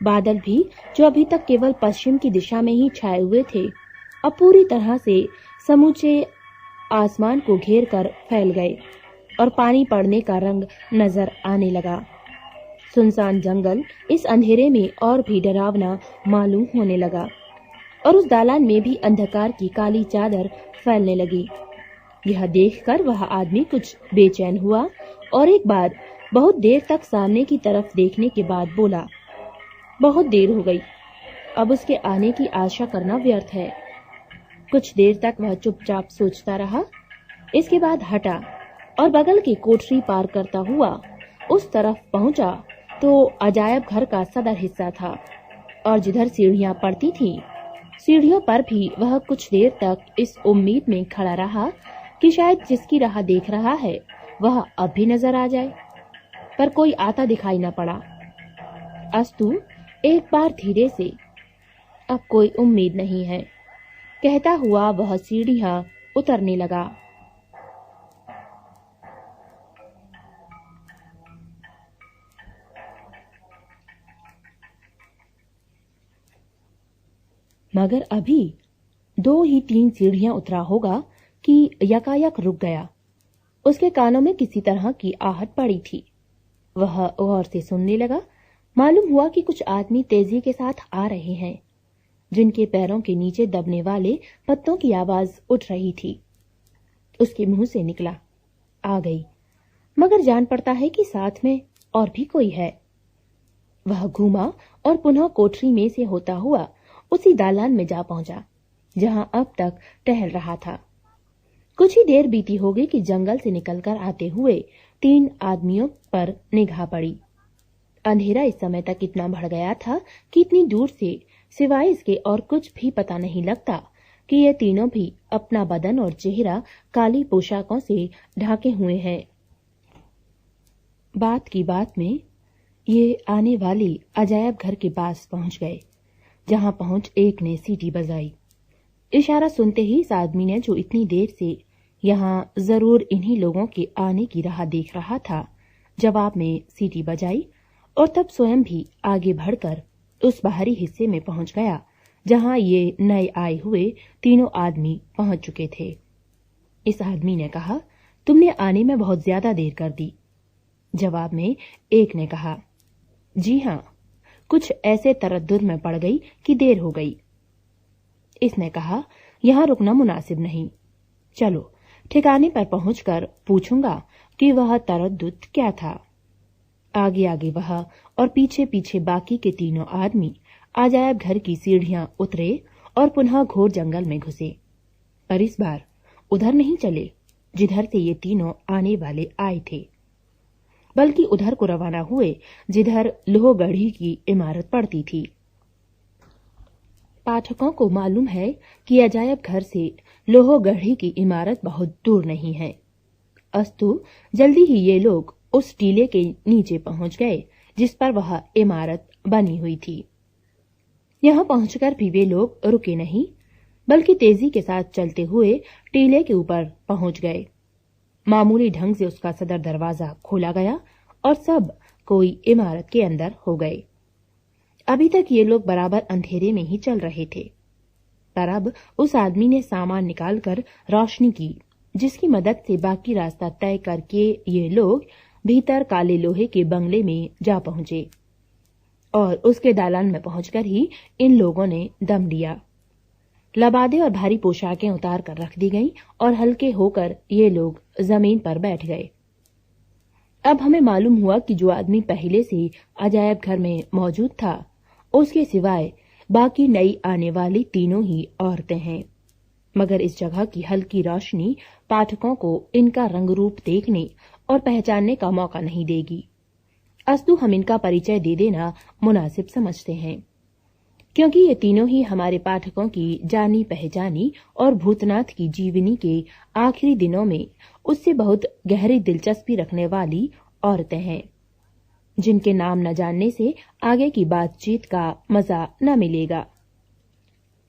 बादल भी जो अभी तक केवल पश्चिम की दिशा में ही छाए हुए थे, अब पूरी तरह से समूचे आसमान को घेर कर फैल गए और पानी पड़ने का रंग नजर आने लगा। सुनसान जंगल इस अंधेरे में और भी डरावना मालूम होने लगा और उस दालान में भी अंधकार की काली चादर फैलने लगी। यह देखकर वह आदमी कुछ बेचैन हुआ और एक बार बहुत देर तक सामने की तरफ देखने के बाद बोला, बहुत देर हो गई, अब उसके आने की आशा करना व्यर्थ है। कुछ देर तक वह चुपचाप सोचता रहा। इसके बाद हटा और बगल की कोठरी पार करता हुआ उस तरफ पहुंचा तो अजायब घर का सदर हिस्सा था और जिधर सीढ़ियां पड़ती थीं, सीढ़ियों पर भी वह कुछ देर तक इस उम्मीद में खड़ा रहा कि शायद जिसकी राह देख रहा है वह अब भी नजर आ जाए, पर कोई आता दिखाई न पड़ा। अस्तु एक बार धीरे से, अब कोई उम्मीद नहीं है, कहता हुआ वह सीढ़ियां उतरने लगा। मगर अभी 2 ही 3 सीढ़ियां उतरा होगा कि यकायक रुक गया। उसके कानों में किसी तरह की आहट पड़ी थी। वह गौर से सुनने लगा। मालूम हुआ कि कुछ आदमी तेजी के साथ आ रहे हैं, जिनके पैरों के नीचे दबने वाले पत्तों की आवाज उठ रही थी। उसके मुंह से निकला, आ गई, मगर जान पड़ता है कि साथ में और भी कोई है। वह घूमा और पुनः कोठरी में से होता हुआ उसी दालान में जा पहुंचा जहां अब तक टहल रहा था। कुछ ही देर बीती होगी कि जंगल से निकलकर आते हुए 3 आदमियों पर निगाह पड़ी। अंधेरा इस समय तक इतना बढ़ गया था कि इतनी दूर से सिवाय इसके और कुछ भी पता नहीं लगता कि ये तीनों भी अपना बदन और चेहरा काली पोशाकों से ढाके हुए हैं। बात की बात में ये आने वाली अजायब घर के पास पहुंच गए, जहां पहुंच एक ने सीटी बजाई। इशारा सुनते ही इस आदमी ने, जो इतनी देर से यहाँ जरूर इन्हीं लोगों के आने की राह देख रहा था, जवाब में सीटी बजाई और तब स्वयं भी आगे बढ़कर उस बाहरी हिस्से में पहुंच गया जहां ये नए आए हुए तीनों आदमी पहुंच चुके थे। इस आदमी ने कहा, तुमने आने में बहुत ज्यादा देर कर दी। जवाब में एक ने कहा, जी हां, कुछ ऐसे तरद्दुद में पड़ गई कि देर हो गई। इसने कहा, यहां रुकना मुनासिब नहीं, चलो ठिकाने पर पहुंचकर पूछूंगा कि वह तरद्दुद क्या था। आगे आगे वह और पीछे पीछे बाकी के तीनों आदमी अजायब घर की सीढ़ियां उतरे और पुनः घोर जंगल में घुसे, पर इस बार उधर नहीं चले जिधर से ये तीनों आने वाले आए थे, बल्कि उधर को रवाना हुए जिधर लोहगढ़ी की इमारत पड़ती थी। पाठकों को मालूम है कि अजायब घर से लोहगढ़ी की इमारत बहुत दूर नहीं है। अस्तु जल्दी ही ये लोग उस टीले के नीचे पहुंच गए जिस पर वह इमारत बनी हुई थी। यहां पहुंचकर भी वे लोग रुके नहीं, बल्कि तेजी के साथ चलते हुए टीले के ऊपर पहुंच गए। मामूली ढंग से उसका सदर दरवाजा खोला गया और सब कोई इमारत के अंदर हो गए। अभी तक ये लोग बराबर अंधेरे में ही चल रहे थे, पर अब उस आदमी ने सामान निकालकर रोशनी की, जिसकी मदद से बाकी रास्ता तय करके ये लोग भीतर काले लोहे के बंगले में जा पहुंचे और उसके दालान में पहुंचकर ही इन लोगों ने दम लिया। लबादे और भारी पोशाकें उतार कर रख दी गईं और हल्के होकर ये लोग जमीन पर बैठ गए। अब हमें मालूम हुआ कि जो आदमी पहले से अजायब घर में मौजूद था, उसके सिवाय बाकी नई आने वाली तीनों ही औरतें हैं, मगर इस जगह की हल्की रोशनी पाठकों को इनका रंग रूप देखने और पहचानने का मौका नहीं देगी। अस्तु हम इनका परिचय दे देना मुनासिब समझते हैं, क्योंकि ये तीनों ही हमारे पाठकों की जानी पहचानी और भूतनाथ की जीवनी के आखिरी दिनों में उससे बहुत गहरी दिलचस्पी रखने वाली औरतें हैं, जिनके नाम न जानने से आगे की बातचीत का मजा न मिलेगा।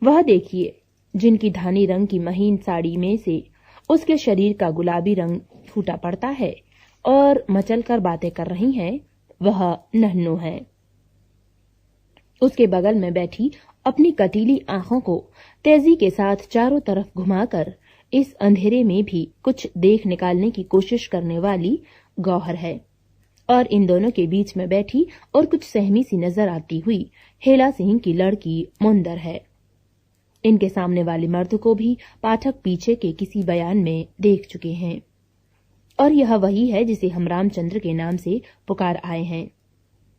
वह देखिए, जिनकी धानी रंग की महीन साड़ी में से उसके शरीर का गुलाबी रंग फूटा पड़ता है और मचलकर बातें कर रही हैं, वह नन्नो है। उसके बगल में बैठी अपनी कटीली आंखों को तेजी के साथ चारों तरफ घुमाकर इस अंधेरे में भी कुछ देख निकालने की कोशिश करने वाली गौहर है, और इन दोनों के बीच में बैठी और कुछ सहमी सी नजर आती हुई हेला सिंह की लड़की मुंदर है। इनके सामने वाले मर्द को भी पाठक पीछे के किसी बयान में देख चुके हैं, और यह वही है जिसे हम रामचंद्र के नाम से पुकार आए हैं।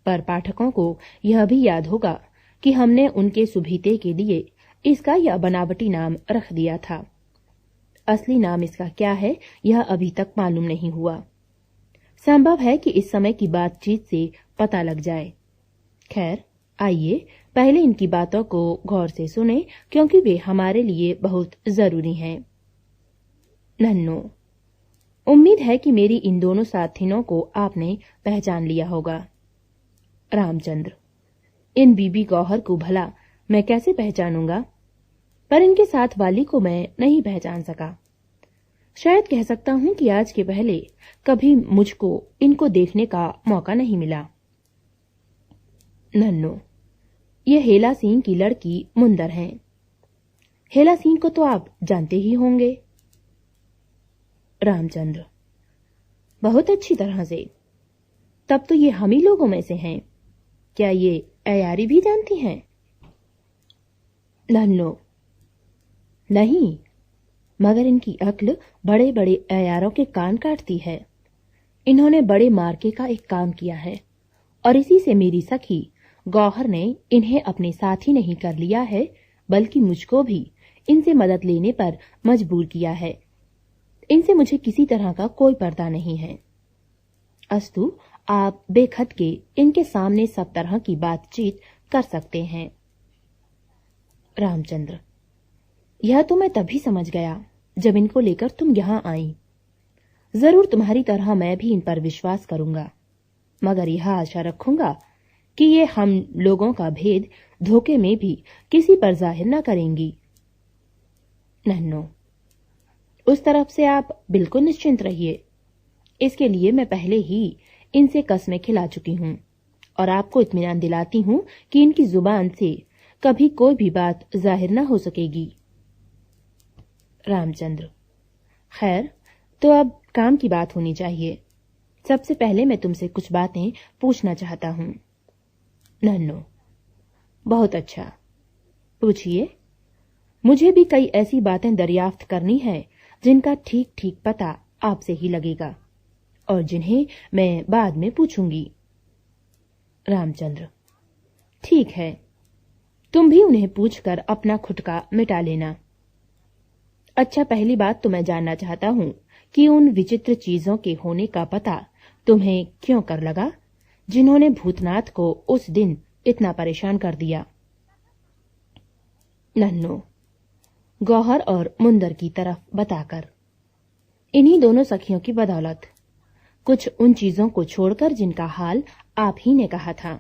पर पाठकों को यह भी याद होगा कि हमने उनके सुभीते के लिए इसका यह बनावटी नाम रख दिया था। असली नाम इसका क्या है, यह अभी तक मालूम नहीं हुआ। संभव है कि इस समय की बातचीत से पता लग जाए। खैर, आइए पहले इनकी बातों को गौर से सुने, क्योंकि वे हमारे लिए बहुत जरूरी हैं। नन्नो, उम्मीद है कि मेरी इन दोनों साथिनों को आपने पहचान लिया होगा। रामचंद्र, इन बीबी गौहर को भला मैं कैसे पहचानूंगा, पर इनके साथ वाली को मैं नहीं पहचान सका। शायद कह सकता हूं कि आज के पहले कभी मुझको इनको देखने का मौका नहीं मिला। नन्नो, ये हेला सिंह की लड़की मुंदर हैं। हेला सिंह को तो आप जानते ही होंगे। रामचंद्र, बहुत अच्छी तरह से। तब तो ये हम ही लोगों में से हैं। क्या ये अयारी भी जानती हैं? नन्नो, नहीं, मगर इनकी अक्ल बड़े बड़े अयारों के कान काटती है। इन्होंने बड़े मार्के का एक काम किया है, और इसी से मेरी सखी गौहर ने इन्हें अपने साथ ही नहीं कर लिया है, बल्कि मुझको भी इनसे मदद लेने पर मजबूर किया है। इनसे मुझे किसी तरह का कोई पर्दा नहीं है। अस्तु, आप बेखत के इनके सामने सब तरह की बातचीत कर सकते हैं। रामचंद्र, यह तो मैं तभी समझ गया जब इनको लेकर तुम यहाँ आई। जरूर तुम्हारी तरह मैं भी इन पर विश्वास करूंगा, मगर यह आशा रखूंगा कि ये हम लोगों का भेद धोखे में भी किसी पर जाहिर न करेंगी। नन्नो, उस तरफ से आप बिल्कुल निश्चिंत रहिए। इसके लिए मैं पहले ही इनसे कस्में खिला चुकी हूं, और आपको इत्मीनान दिलाती हूं कि इनकी जुबान से कभी कोई भी बात जाहिर न हो सकेगी। रामचंद्र, खैर, तो अब काम की बात होनी चाहिए। सबसे पहले मैं तुमसे कुछ बातें पूछना चाहता हूं। नन्नो, बहुत अच्छा, पूछिए। मुझे भी कई ऐसी बातें दरियाफ्त करनी है जिनका ठीक ठीक पता आपसे ही लगेगा, और जिन्हें मैं बाद में पूछूंगी। रामचंद्र, ठीक है, तुम भी उन्हें पूछकर अपना खुटका मिटा लेना। अच्छा, पहली बात तो मैं जानना चाहता हूं कि उन विचित्र चीजों के होने का पता तुम्हें क्यों कर लगा, जिन्होंने भूतनाथ को उस दिन इतना परेशान कर दिया। नन्नो, गौहर और मुंदर की तरफ बताकर, इन्हीं दोनों सखियों की बदौलत, कुछ उन चीजों को छोड़कर जिनका हाल आप ही ने कहा था।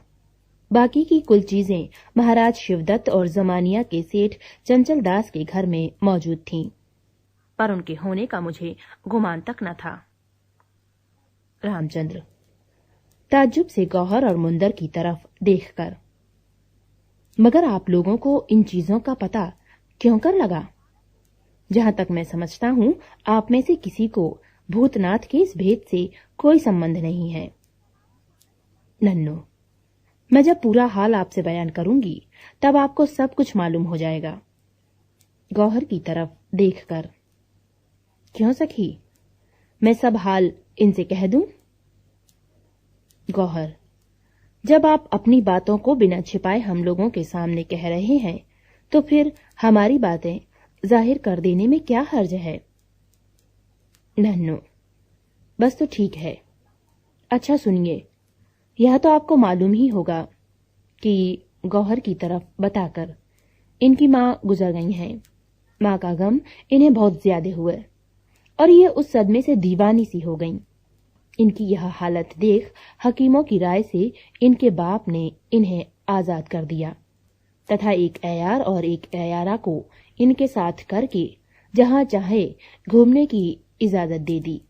बाकी की कुल चीजें महाराज शिवदत्त और जमानिया के सेठ चंचल दास के घर में मौजूद थीं, पर उनके होने का मुझे गुमान तक न था। रामचंद्र, ताज्जुब से गौहर और मुंदर की तरफ देखकर, मगर आप लोगों को इन चीजों का पता क्यों कर लगा? जहां तक मैं समझता हूं, आप में से किसी को भूतनाथ के इस भेद से कोई संबंध नहीं है। नन्नो, मैं जब पूरा हाल आपसे बयान करूंगी, तब आपको सब कुछ मालूम हो जाएगा। गौहर की तरफ देखकर, क्यों सखी, मैं सब हाल इनसे कह दूं? गौहर, जब आप अपनी बातों को बिना छिपाए हम लोगों के सामने कह रहे हैं, तो फिर हमारी बातें जाहिर कर देने में क्या हर्ज है? नन्नो, बस तो ठीक है। अच्छा सुनिए, यह तो आपको मालूम ही होगा कि गौहर की तरफ बताकर, इनकी माँ गुजर गई हैं। माँ का गम इन्हें बहुत ज्यादा हुआ, और ये उस सदमे से दीवानी सी हो गईं। इनकी यह हालत देख हकीमों की राय से इनके बाप ने इन्हें आजाद कर दिया, तथा एक अयार और एक अयारा को इनके साथ करके जहां चाहे घूमने की इजाजत दे दी।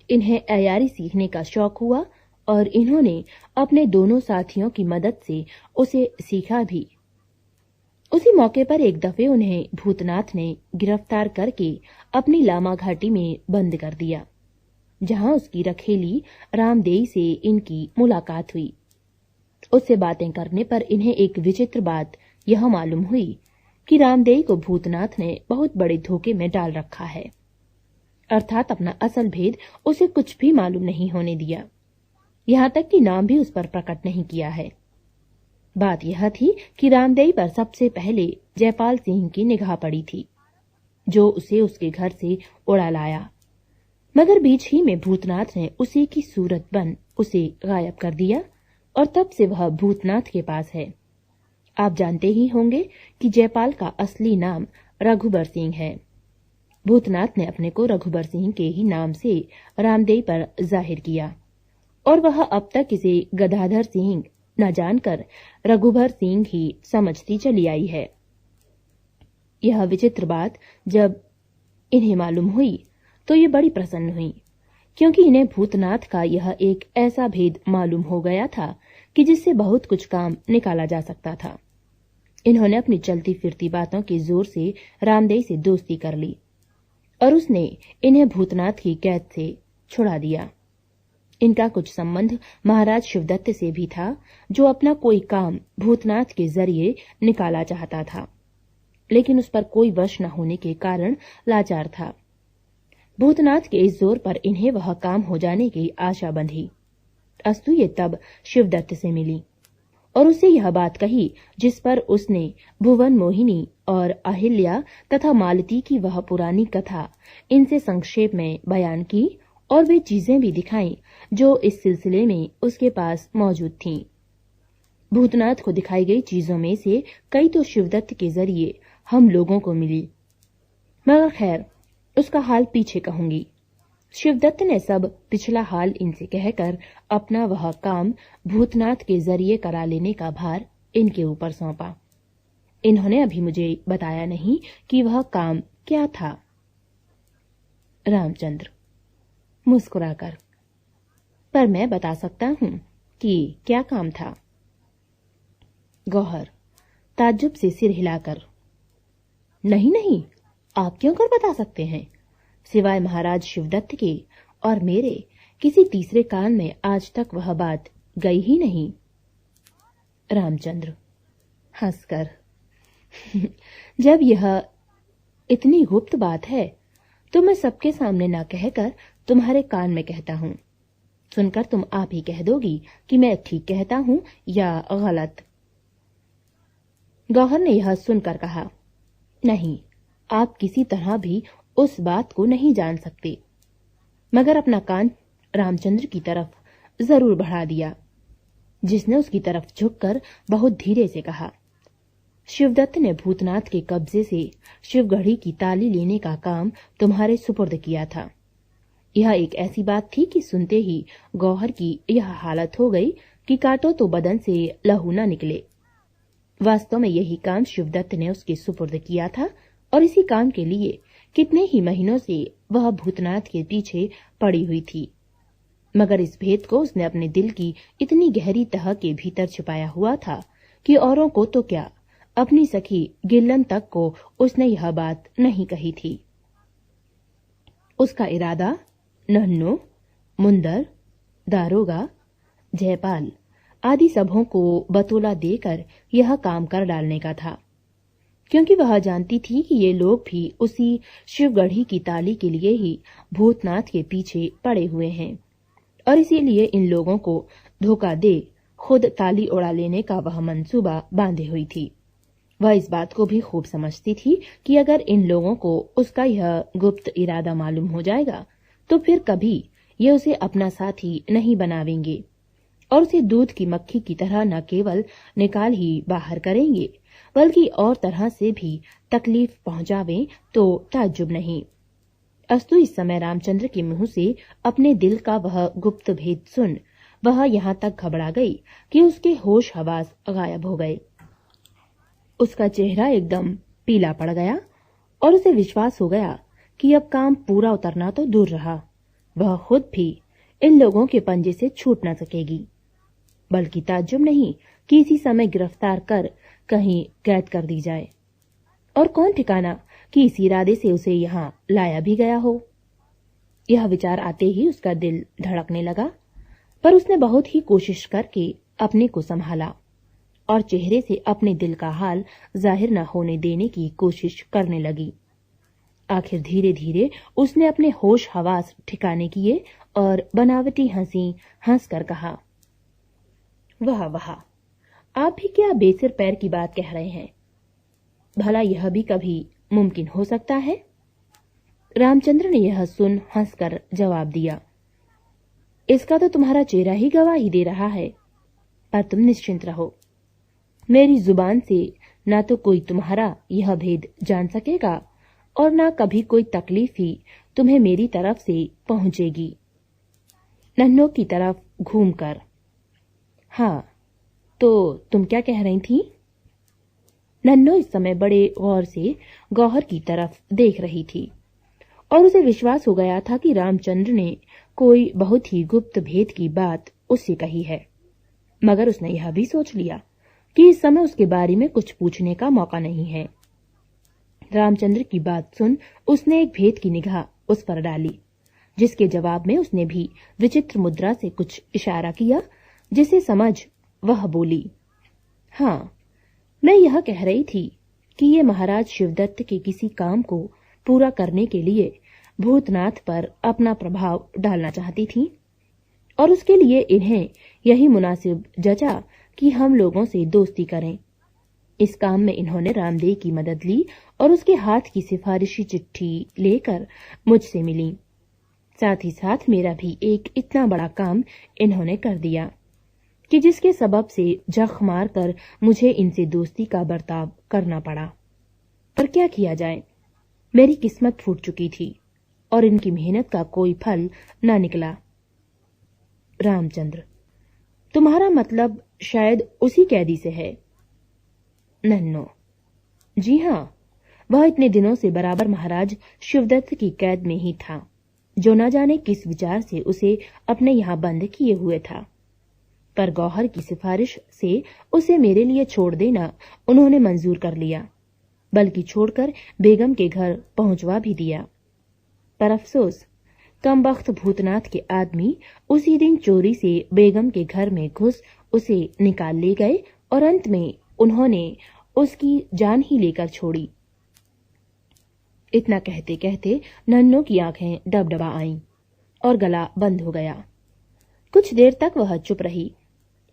इन्हें अयारी सीखने का शौक हुआ और इन्होंने अपने दोनों साथियों की मदद से उसे सीखा भी। उसी मौके पर एक दफे उन्हें भूतनाथ ने गिरफ्तार करके अपनी लामा घाटी में बंद कर दिया, जहां उसकी रखेली रामदेई से इनकी मुलाकात हुई। उससे बातें करने पर इन्हें एक विचित्र बात यह मालूम हुई कि रामदेई को भूतनाथ ने बहुत बड़े धोखे में डाल रखा है, अर्थात अपना असल भेद उसे कुछ भी मालूम नहीं होने दिया, यहाँ तक कि नाम भी उस पर प्रकट नहीं किया है। बात यह थी कि रामदेई पर सबसे पहले जयपाल सिंह की निगाह पड़ी थी, जो उसे उसके घर से उड़ा लाया, मगर बीच ही में भूतनाथ ने उसी की सूरत बन उसे गायब कर दिया और तब से वह भूतनाथ के पास है। आप जानते ही होंगे कि जयपाल का असली नाम रघुबर सिंह है। भूतनाथ ने अपने को रघुबर सिंह के ही नाम से रामदेई पर जाहिर किया और वह अब तक इसे गदाधर सिंह न जानकर रघुबर सिंह ही समझती चली आई है। यह विचित्र बात जब इन्हें मालूम हुई तो ये बड़ी प्रसन्न हुई, क्योंकि इन्हें भूतनाथ का यह एक ऐसा भेद मालूम हो गया था कि जिससे बहुत कुछ काम निकाला जा सकता था। इन्होंने अपनी चलती फिरती बातों के जोर से रामदेई से दोस्ती कर ली और उसने इन्हें भूतनाथ की कैद से छुड़ा दिया। इनका कुछ संबंध महाराज शिवदत्त से भी था, जो अपना कोई काम भूतनाथ के जरिए निकाला चाहता था, लेकिन उस पर कोई वश न होने के कारण लाचार था। भूतनाथ के इस जोर पर इन्हें वह काम हो जाने की आशा बंधी। अस्तु ये तब शिवदत्त से मिली और उसे यह बात कही जिस पर उसने भुवन मोहिनी और अहिल्या तथा मालती की वह पुरानी कथा इनसे संक्षेप में बयान की और वे चीजें भी दिखाईं जो इस सिलसिले में उसके पास मौजूद थीं। भूतनाथ को दिखाई गई चीजों में से कई तो शिवदत्त के जरिए हम लोगों को मिली, मगर खैर उसका हाल पीछे कहूंगी। शिवदत्त ने सब पिछला हाल इनसे कहकर अपना वह काम भूतनाथ के जरिए करा लेने का भार इनके ऊपर सौंपा। इन्होंने अभी मुझे बताया नहीं कि वह काम क्या था। रामचंद्र मुस्कुराकर, पर मैं बता सकता हूं कि क्या काम था। गौहर ताज्जुब से सिर हिलाकर, नहीं नहीं, आप क्यों कर बता सकते हैं, सिवाय महाराज शिवदत्त के और मेरे किसी तीसरे कान में आज तक वह बात गई ही नहीं। रामचंद्र हंसकर, जब यह इतनी गुप्त बात है तो मैं सबके सामने न कहकर तुम्हारे कान में कहता हूं। सुनकर तुम आप ही कह दोगी कि मैं ठीक कहता हूं या गलत। गौहर ने यह सुनकर कहा, नहीं, आप किसी तरह भी उस बात को नहीं जान सकते, मगर अपना कान रामचंद्र की तरफ जरूर बढ़ा दिया, जिसने उसकी तरफ झुककर बहुत धीरे से कहा, शिवदत्त ने भूतनाथ के कब्जे से शिवगढ़ी की ताली लेने का काम तुम्हारे सुपुर्द किया था। यह एक ऐसी बात थी कि सुनते ही गौहर की यह हालत हो गई कि काटो तो बदन से लहू न निकले। वास्तव में यही काम शिवदत्त ने उसके सुपुर्द किया था और इसी काम के लिए कितने ही महीनों से वह भूतनाथ के पीछे पड़ी हुई थी, मगर इस भेद को उसने अपने दिल की इतनी गहरी तह के भीतर छिपाया हुआ था कि औरों को तो क्या, अपनी सखी गिल्लन तक को उसने यह बात नहीं कही थी। उसका इरादा नन्नो, मुंदर, दारोगा, जयपाल आदि सबों को बतौला देकर यह काम कर डालने का था, क्योंकि वह जानती थी कि ये लोग भी उसी शिवगढ़ी की ताली के लिए ही भूतनाथ के पीछे पड़े हुए हैं और इसीलिए इन लोगों को धोखा दे खुद ताली उड़ा लेने का वह मंसूबा बांधे हुई थी। वह इस बात को भी खूब समझती थी कि अगर इन लोगों को उसका यह गुप्त इरादा मालूम हो जाएगा तो फिर कभी ये उसे अपना साथी नहीं बनावेंगे और उसे दूध की मक्खी की तरह न केवल निकाल ही बाहर करेंगे, बल्कि और तरह से भी तकलीफ पहुंचावें तो ताज्जुब नहीं। अस्तु इस समय रामचंद्र के मुंह से अपने दिल का वह गुप्त भेद सुन वह यहाँ तक घबरा गई कि उसके होश हवास गायब हो गए। उसका चेहरा एकदम पीला पड़ गया और उसे विश्वास हो गया कि अब काम पूरा उतरना तो दूर रहा, वह खुद भी इन लोगों के पंजे से छूट न सकेगी। बल्कि ताज्जुब नहीं कि इसी समय गिरफ्तार कर कहीं कैद कर दी जाए, और कौन ठिकाना कि इस इरादे से उसे यहाँ लाया भी गया हो। यह विचार आते ही उसका दिल धड़कने लगा, पर उसने बहुत ही कोशिश करके अपने को संभाला और चेहरे से अपने दिल का हाल जाहिर न होने देने की कोशिश करने लगी। आखिर धीरे धीरे उसने अपने होश हवास ठिकाने किए और बनावटी हंसी हंसकर कहा, वाह वाह, आप भी क्या बेसिर पैर की बात कह रहे हैं। भला यह भी कभी मुमकिन हो सकता है। रामचंद्र ने यह सुन हंसकर जवाब दिया, इसका तो तुम्हारा चेहरा ही गवाही दे रहा है। पर तुम निश्चिंत रहो, मेरी जुबान से ना तो कोई तुम्हारा यह भेद जान सकेगा और ना कभी कोई तकलीफ ही तुम्हें मेरी तरफ से पहुंचेगी। नन्हों की तरफ घूमकर, हाँ, तो तुम क्या कह रही थी। नन्हो इस समय बड़े गौर से गौहर की तरफ देख रही थी और उसे विश्वास हो गया था कि रामचंद्र ने कोई बहुत ही गुप्त भेद की बात उससे कही है, मगर उसने यह भी सोच लिया कि इस समय उसके बारे में कुछ पूछने का मौका नहीं है। रामचंद्र की बात सुन उसने एक भेद की निगाह उस पर डाली, जिसके जवाब में उसने भी विचित्र मुद्रा से कुछ इशारा किया, जिसे समझ वह बोली, हाँ, मैं यह कह रही थी कि ये महाराज शिवदत्त के किसी काम को पूरा करने के लिए भूतनाथ पर अपना प्रभाव डालना चाहती थी और उसके लिए इन्हें यही मुनासिब जचा कि हम लोगों से दोस्ती करें। इस काम में इन्होंने रामदेव की मदद ली और उसके हाथ की सिफारिशी चिट्ठी लेकर मुझसे मिली। साथ ही साथ मेरा भी एक इतना बड़ा काम इन्होंने कर दिया कि जिसके सबब से जख मार कर मुझे इनसे दोस्ती का बर्ताव करना पड़ा। पर क्या किया जाए, मेरी किस्मत फूट चुकी थी और इनकी मेहनत का कोई फल न निकला। रामचंद्र, तुम्हारा मतलब शायद उसी कैदी से है। नन्नो, जी हाँ, वह इतने दिनों से बराबर महाराज शिवदत्त की कैद में ही था, जो न जाने किस विचार से उसे अपने यहाँ बंद किए हुए था। पर गौहर की सिफारिश से उसे मेरे लिए छोड़ देना उन्होंने मंजूर कर लिया, बल्कि छोड़कर बेगम के घर पहुंचवा भी दिया। पर अफसोस, कमबख्त भूतनाथ के आदमी उसी दिन चोरी से बेगम के घर में घुस उसे निकाल ले गए और अंत में उन्होंने उसकी जान ही लेकर छोड़ी। इतना कहते कहते नन्हों की आंखें डबडबा आईं और गला बंद हो गया। कुछ देर तक वह चुप रही।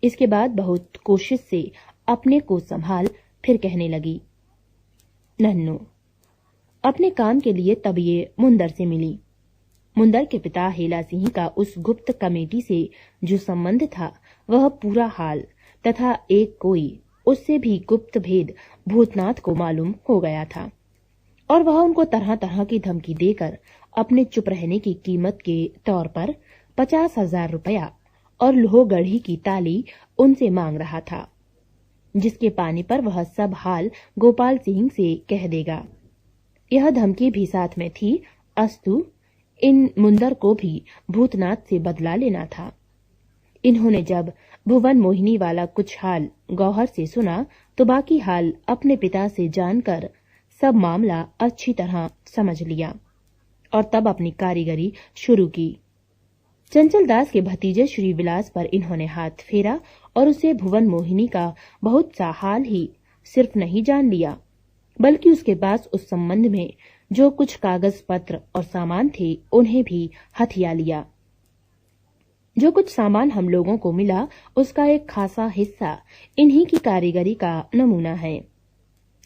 इसके बाद बहुत कोशिश से अपने को संभाल फिर कहने लगी, नन्नो, अपने काम के लिए तब ये मुंदर से मिली। मुंदर के पिता हेला सिंह का उस गुप्त कमेटी से जो संबंध था, वह पूरा हाल तथा एक कोई उससे भी गुप्त भेद भूतनाथ को मालूम हो गया था और वह उनको तरह तरह की धमकी देकर अपने चुप रहने की कीमत के तौर पर 50,000 रुपया और लोहगढ़ी की ताली उनसे मांग रहा था, जिसके पाने पर वह सब हाल गोपाल सिंह से कह देगा। यह धमकी भी साथ में थी, अस्तु इन मुंदर को भी भूतनाथ से बदला लेना था। इन्होंने जब भुवन मोहिनी वाला कुछ हाल गौहर से सुना तो बाकी हाल अपने पिता से जानकर सब मामला अच्छी तरह समझ लिया और तब अपनी कारीगरी शुरू की। चंचल दास के भतीजे श्री विलास पर इन्होंने हाथ फेरा और उसे भुवन मोहिनी का बहुत सा हाल ही सिर्फ नहीं जान लिया, बल्कि उसके पास उस संबंध में जो कुछ कागज पत्र और सामान थे उन्हें भी हथिया लिया। जो कुछ सामान हम लोगों को मिला उसका एक खासा हिस्सा इन्हीं की कारीगरी का नमूना है।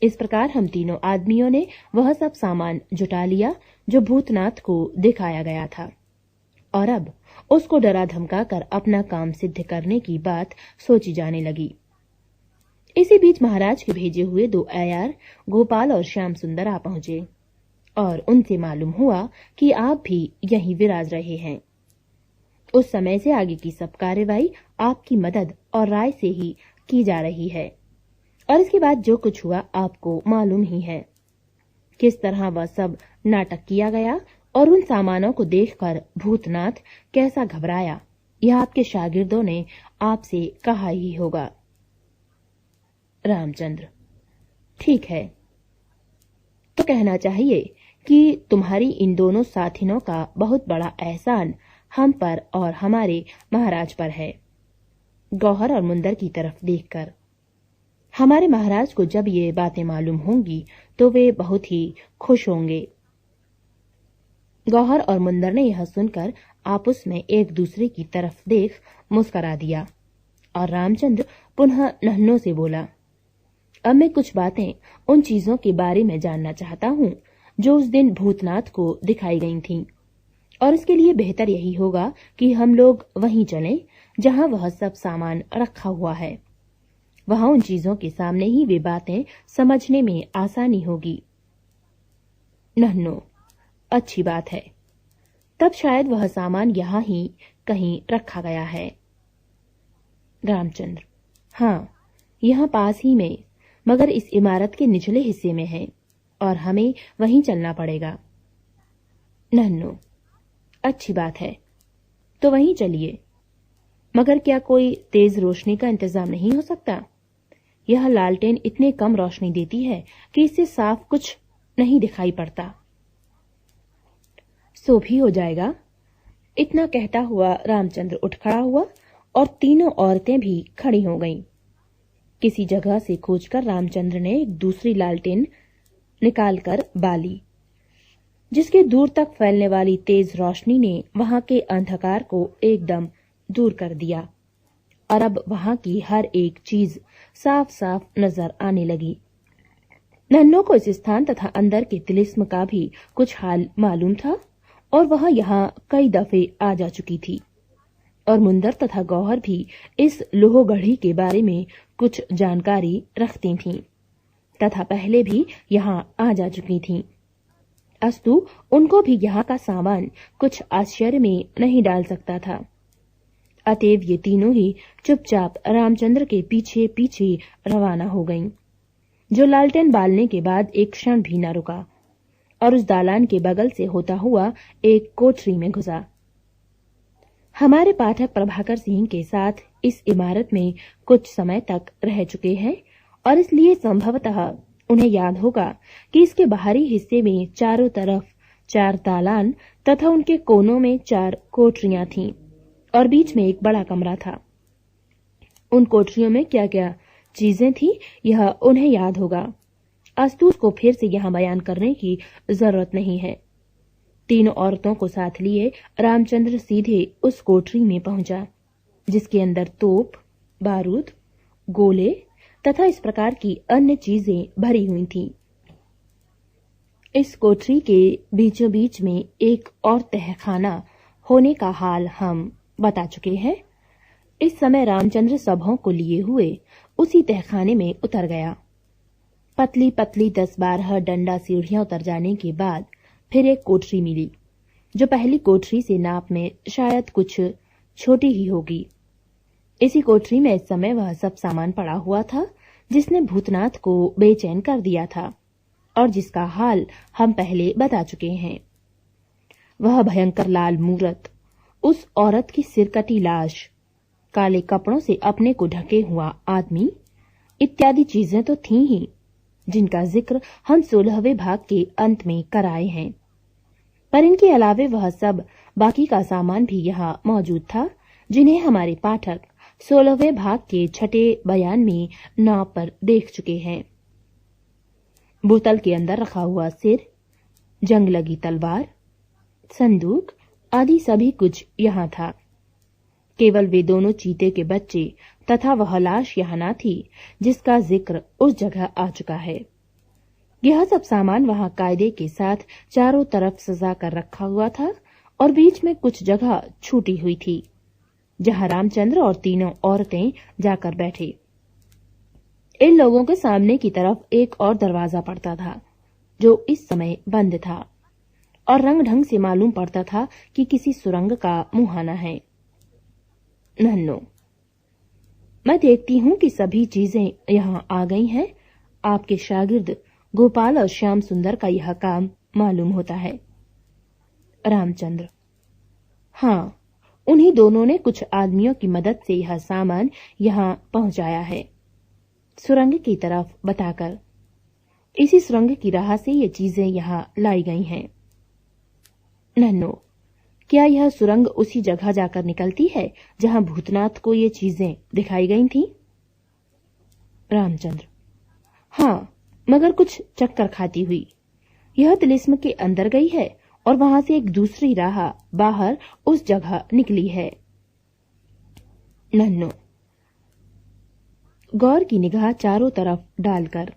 इस प्रकार हम तीनों आदमियों ने वह सब सामान जुटा लिया जो भूतनाथ को दिखाया गया था और अब उसको डरा धमका कर अपना काम सिद्ध करने की बात सोची जाने लगी। इसी बीच महाराज के भेजे हुए 2 अय्यार गोपाल और श्याम सुंदर आ पहुंचे और उनसे मालूम हुआ कि आप भी यहीं विराज रहे हैं। उस समय से आगे की सब कार्यवाही आपकी मदद और राय से ही की जा रही है और इसके बाद जो कुछ हुआ आपको मालूम ही है। किस तरह वह सब नाटक किया गया और उन सामानों को देखकर भूतनाथ कैसा घबराया, यह आपके शागिर्दों ने आपसे कहा ही होगा। रामचंद्र: ठीक है, तो कहना चाहिए कि तुम्हारी इन दोनों साथिनों का बहुत बड़ा एहसान हम पर और हमारे महाराज पर है। गौहर और मुंदर की तरफ देखकर, हमारे महाराज को जब ये बातें मालूम होंगी तो वे बहुत ही खुश होंगे। गौहर और मुंदर ने यह सुनकर आपस में एक दूसरे की तरफ देख मुस्कुरा दिया और रामचंद्र पुनः नन्हों से बोला, अब मैं कुछ बातें उन चीजों के बारे में जानना चाहता हूँ जो उस दिन भूतनाथ को दिखाई गई थीं, और इसके लिए बेहतर यही होगा कि हम लोग वहीं चलें जहां वह सब सामान रखा हुआ है। वहां उन चीजों के सामने ही वे बातें समझने में आसानी होगी। नन्हों: अच्छी बात है, तब शायद वह सामान यहाँ ही कहीं रखा गया है। रामचंद्र: हाँ, यहाँ पास ही में, मगर इस इमारत के निचले हिस्से में है और हमें वहीं चलना पड़ेगा। नन्हों: अच्छी बात है, तो वहीं चलिए, मगर क्या कोई तेज रोशनी का इंतजाम नहीं हो सकता? यह लालटेन इतने कम रोशनी देती है कि इससे साफ कुछ नहीं दिखाई पड़ता। सो भी हो जाएगा। इतना कहता हुआ रामचंद्र उठ खड़ा हुआ और तीनों औरतें भी खड़ी हो गईं। किसी जगह से खोजकर रामचंद्र ने एक दूसरी लालटेन निकालकर बाली, जिसके दूर तक फैलने वाली तेज रोशनी ने वहां के अंधकार को एकदम दूर कर दिया और अब वहां की हर एक चीज साफ साफ नजर आने लगी। नन्हों को इस स्थान तथा अंदर के तिलिस्म का भी कुछ हाल मालूम था और वह यहाँ कई दफे आ जा चुकी थी, और मुंदर तथा गौहर भी इस लोहगढ़ी के बारे में कुछ जानकारी रखती थीं तथा पहले भी यहाँ आ जा चुकी थीं। अस्तु उनको भी यहाँ का सामान कुछ आश्चर्य में नहीं डाल सकता था। अतएव ये तीनों ही चुपचाप रामचंद्र के पीछे पीछे रवाना हो गईं, जो लालटेन बालने के बाद एक क्षण भी न रुका और उस दालान के बगल से होता हुआ एक कोठरी में घुसा। हमारे पाठक प्रभाकर सिंह के साथ इस इमारत में कुछ समय तक रह चुके हैं और इसलिए संभवतः उन्हें याद होगा कि इसके बाहरी हिस्से में चारों तरफ 4 दालान तथा उनके कोनों में 4 कोठरियां थीं और बीच में एक बड़ा कमरा था। उन कोठरियों में क्या क्या चीजें थी यह उन्हें याद होगा। अस्तु उसको फिर से यहाँ बयान करने की जरूरत नहीं है। तीनों औरतों को साथ लिए रामचंद्र सीधे उस कोठरी में पहुंचा, जिसके अंदर तोप, बारूद, गोले तथा इस प्रकार की अन्य चीजें भरी हुई थीं। इस कोठरी के बीचों बीच में एक और तहखाना होने का हाल हम बता चुके हैं। इस समय रामचंद्र सबों को लिए हुए उसी तहखाने में उतर गया। पतली पतली 10-12 डंडा सीढ़ियां उतर जाने के बाद फिर एक कोठरी मिली, जो पहली कोठरी से नाप में शायद कुछ छोटी ही होगी। इसी कोठरी में इस समय वह सब सामान पड़ा हुआ था जिसने भूतनाथ को बेचैन कर दिया था और जिसका हाल हम पहले बता चुके हैं। वह भयंकर लाल मूरत, उस औरत की सिरकटी लाश, काले कपड़ों से अपने को ढके हुआ आदमी इत्यादि चीजें तो थीं ही, जिनका जिक्र हम 16वें भाग के अंत में कराए हैं, पर इनके अलावे वह सब बाकी का सामान भी यहाँ मौजूद था, जिन्हें हमारे पाठक 16वें भाग के 6ठे बयान में नाव पर देख चुके हैं। बोतल के अंदर रखा हुआ सिर, जंग लगी तलवार, संदूक आदि सभी कुछ यहाँ था। केवल वे दोनों चीते के बच्चे तथा वह लाश यहाँ न थी जिसका जिक्र उस जगह आ चुका है। यह सब सामान वहां कायदे के साथ चारों तरफ सजा कर रखा हुआ था और बीच में कुछ जगह छूटी हुई थी, जहां रामचंद्र और तीनों औरतें जाकर बैठे। इन लोगों के सामने की तरफ एक और दरवाजा पड़ता था, जो इस समय बंद था और रंग ढंग से मालूम पड़ता था कि किसी सुरंग का मुहाना है। नन्हों: मैं देखती हूँ कि सभी चीजें यहाँ आ गई हैं। आपके शागिर्द गोपाल और श्याम सुंदर का यह काम मालूम होता है। रामचंद्र: हाँ, उन्हीं दोनों ने कुछ आदमियों की मदद से यह सामान यहाँ पहुंचाया है, सुरंग की तरफ बताकर। इसी सुरंग की राह से ये चीजें यहाँ लाई गई हैं। नन्नो: क्या यह सुरंग उसी जगह जाकर निकलती है जहां भूतनाथ को ये चीजें दिखाई गई थीं? रामचंद्र: हाँ, मगर कुछ चक्कर खाती हुई। यह तिलिस्म के अंदर गई है और वहां से एक दूसरी राह बाहर उस जगह निकली है। नन्नो गौर की निगाह चारों तरफ डालकर: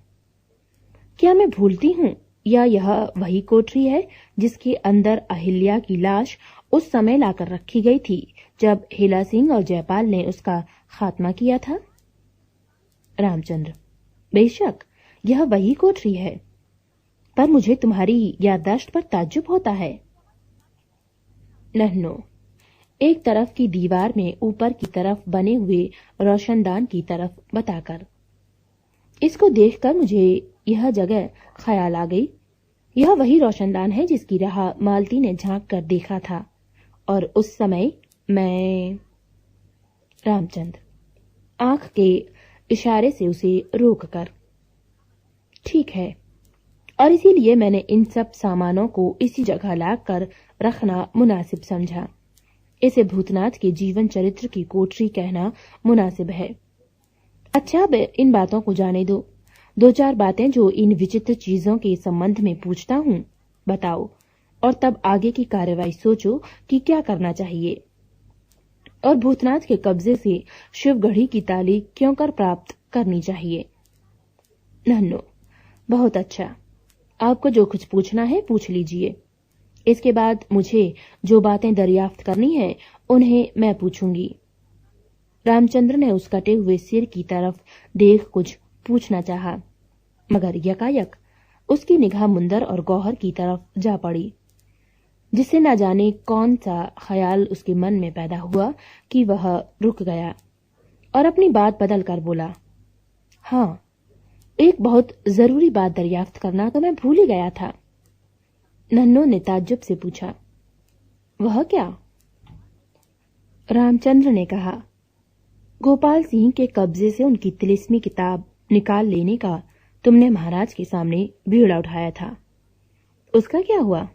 क्या मैं भूलती हूँ या यह वही कोठरी है जिसके अंदर अहिल्या की लाश उस समय लाकर रखी गई थी जब हेला सिंह और जयपाल ने उसका खात्मा किया था? रामचंद्र: बेशक यह वही कोठरी है, पर मुझे तुम्हारी याददाश्त पर ताज्जुब होता है। नन्नो एक तरफ की दीवार में ऊपर की तरफ बने हुए रोशनदान की तरफ बताकर: इसको देखकर मुझे यह जगह ख्याल आ गई। यह वही रोशनदान है जिसकी राह मालती ने झांक कर देखा था, और उस समय मैं... रामचंद्र आंख के इशारे से उसे रोककर: ठीक है, और इसीलिए मैंने इन सब सामानों को इसी जगह लाकर रखना मुनासिब समझा। इसे भूतनाथ के जीवन चरित्र की कोठरी कहना मुनासिब है। अच्छा, अब इन बातों को जाने दो। दो चार बातें जो इन विचित्र चीजों के संबंध में पूछता हूँ बताओ, और तब आगे की कार्यवाही सोचो कि क्या करना चाहिए। और भूतनाथ के कब्जे से शिवगढ़ी की ताली क्यों कर प्राप्त करनी चाहिए। नन्नो बहुत अच्छा, आपको जो कुछ पूछना है पूछ लीजिए। इसके बाद मुझे जो बातें दरियाफ्त करनी है उन्हें मैं पूछूंगी। रामचंद्र ने उस कटे हुए सिर की तरफ देख कुछ पूछना चाहा, मगर यकायक उसकी निगाह मुंदर और गौहर की तरफ जा पड़ी, जिससे न जाने कौन सा ख्याल उसके मन में पैदा हुआ कि वह रुक गया और अपनी बात बदल कर बोला, हाँ, एक बहुत जरूरी बात दरियाफ्त करना तो मैं भूल ही गया था। नन्नो ने ताज्जुब से पूछा, वह क्या? रामचंद्र ने कहा, गोपाल सिंह के कब्जे से उनकी तिलिस्मी किताब निकाल लेने का तुमने महाराज के सामने बीड़ा उठाया था, उसका क्या हुआ?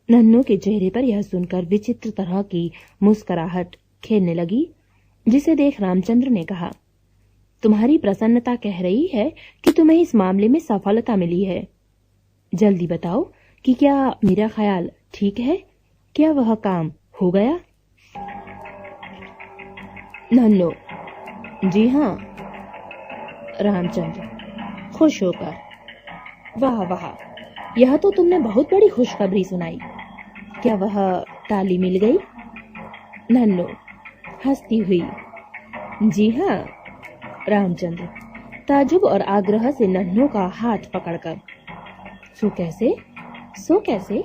नन्नो के चेहरे पर यह सुनकर विचित्र तरह की मुस्कुराहट खेलने लगी, जिसे देख रामचंद्र ने कहा, तुम्हारी प्रसन्नता कह रही है कि तुम्हें इस मामले में सफलता मिली है। जल्दी बताओ कि क्या मेरा ख्याल ठीक है? क्या वह काम हो गया? नन्नो जी हाँ। रामचंद्र खुश होकर, वाह वाह, यह तो तुमने बहुत बड़ी खुशखबरी सुनाई। क्या वह ताली मिल गई? नन्नो हंसती हुई, जी हाँ। रामचंद्र ताजुब और आग्रह से नन्नो का हाथ पकड़कर, सो कैसे? सो कैसे?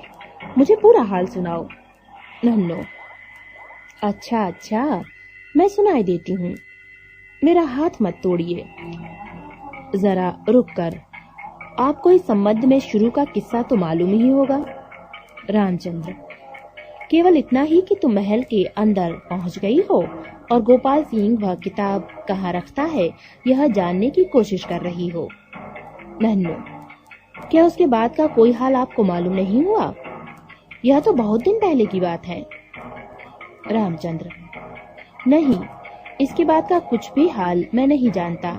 मुझे पूरा हाल सुनाओ। नन्नो अच्छा अच्छा, मैं सुनाई देती हूँ, मेरा हाथ मत तोड़िए, जरा रुक कर। आपको इस संबंध में शुरू का किस्सा तो मालूम ही होगा। रामचंद्र केवल इतना ही कि तुम महल के अंदर पहुंच गई हो और गोपाल सिंह वह किताब कहाँ रखता है यह जानने की कोशिश कर रही हो। नन्नो क्या उसके बाद का कोई हाल आपको मालूम नहीं हुआ? यह तो बहुत दिन पहले की बात है। रामचंद्र नहीं, इसके बाद का कुछ भी हाल मैं नहीं जानता।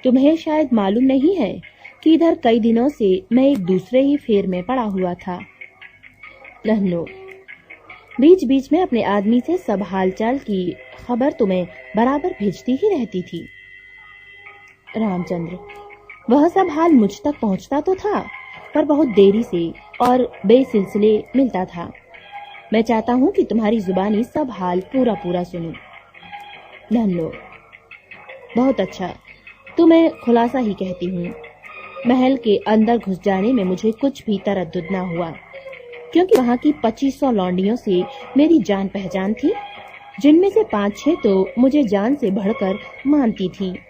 तुम्हें शायद मालूम नहीं है कि इधर कई दिनों से मैं एक दूसरे ही फेर में पड़ा हुआ था। नन्नो बीच बीच में अपने आदमी से सब हालचाल की खबर तुम्हें बराबर भेजती ही रहती थी। रामचंद्र वह सब हाल मुझ तक पहुंचता तो था, पर बहुत देरी से और बेसिलसिले मिलता था। मैं चाहता हूं कि तुम्हारी जुबानी सब हाल पूरा पूरा सुनूं। नन्नो बहुत अच्छा, तो मैं खुलासा ही कहती हूँ। महल के अंदर घुस जाने में मुझे कुछ भी तरद्दुद न हुआ, क्योंकि वहां की 2500 लौंडियों से मेरी जान पहचान थी जिनमें से 5-6 तो मुझे जान से बढ़कर मानती थी।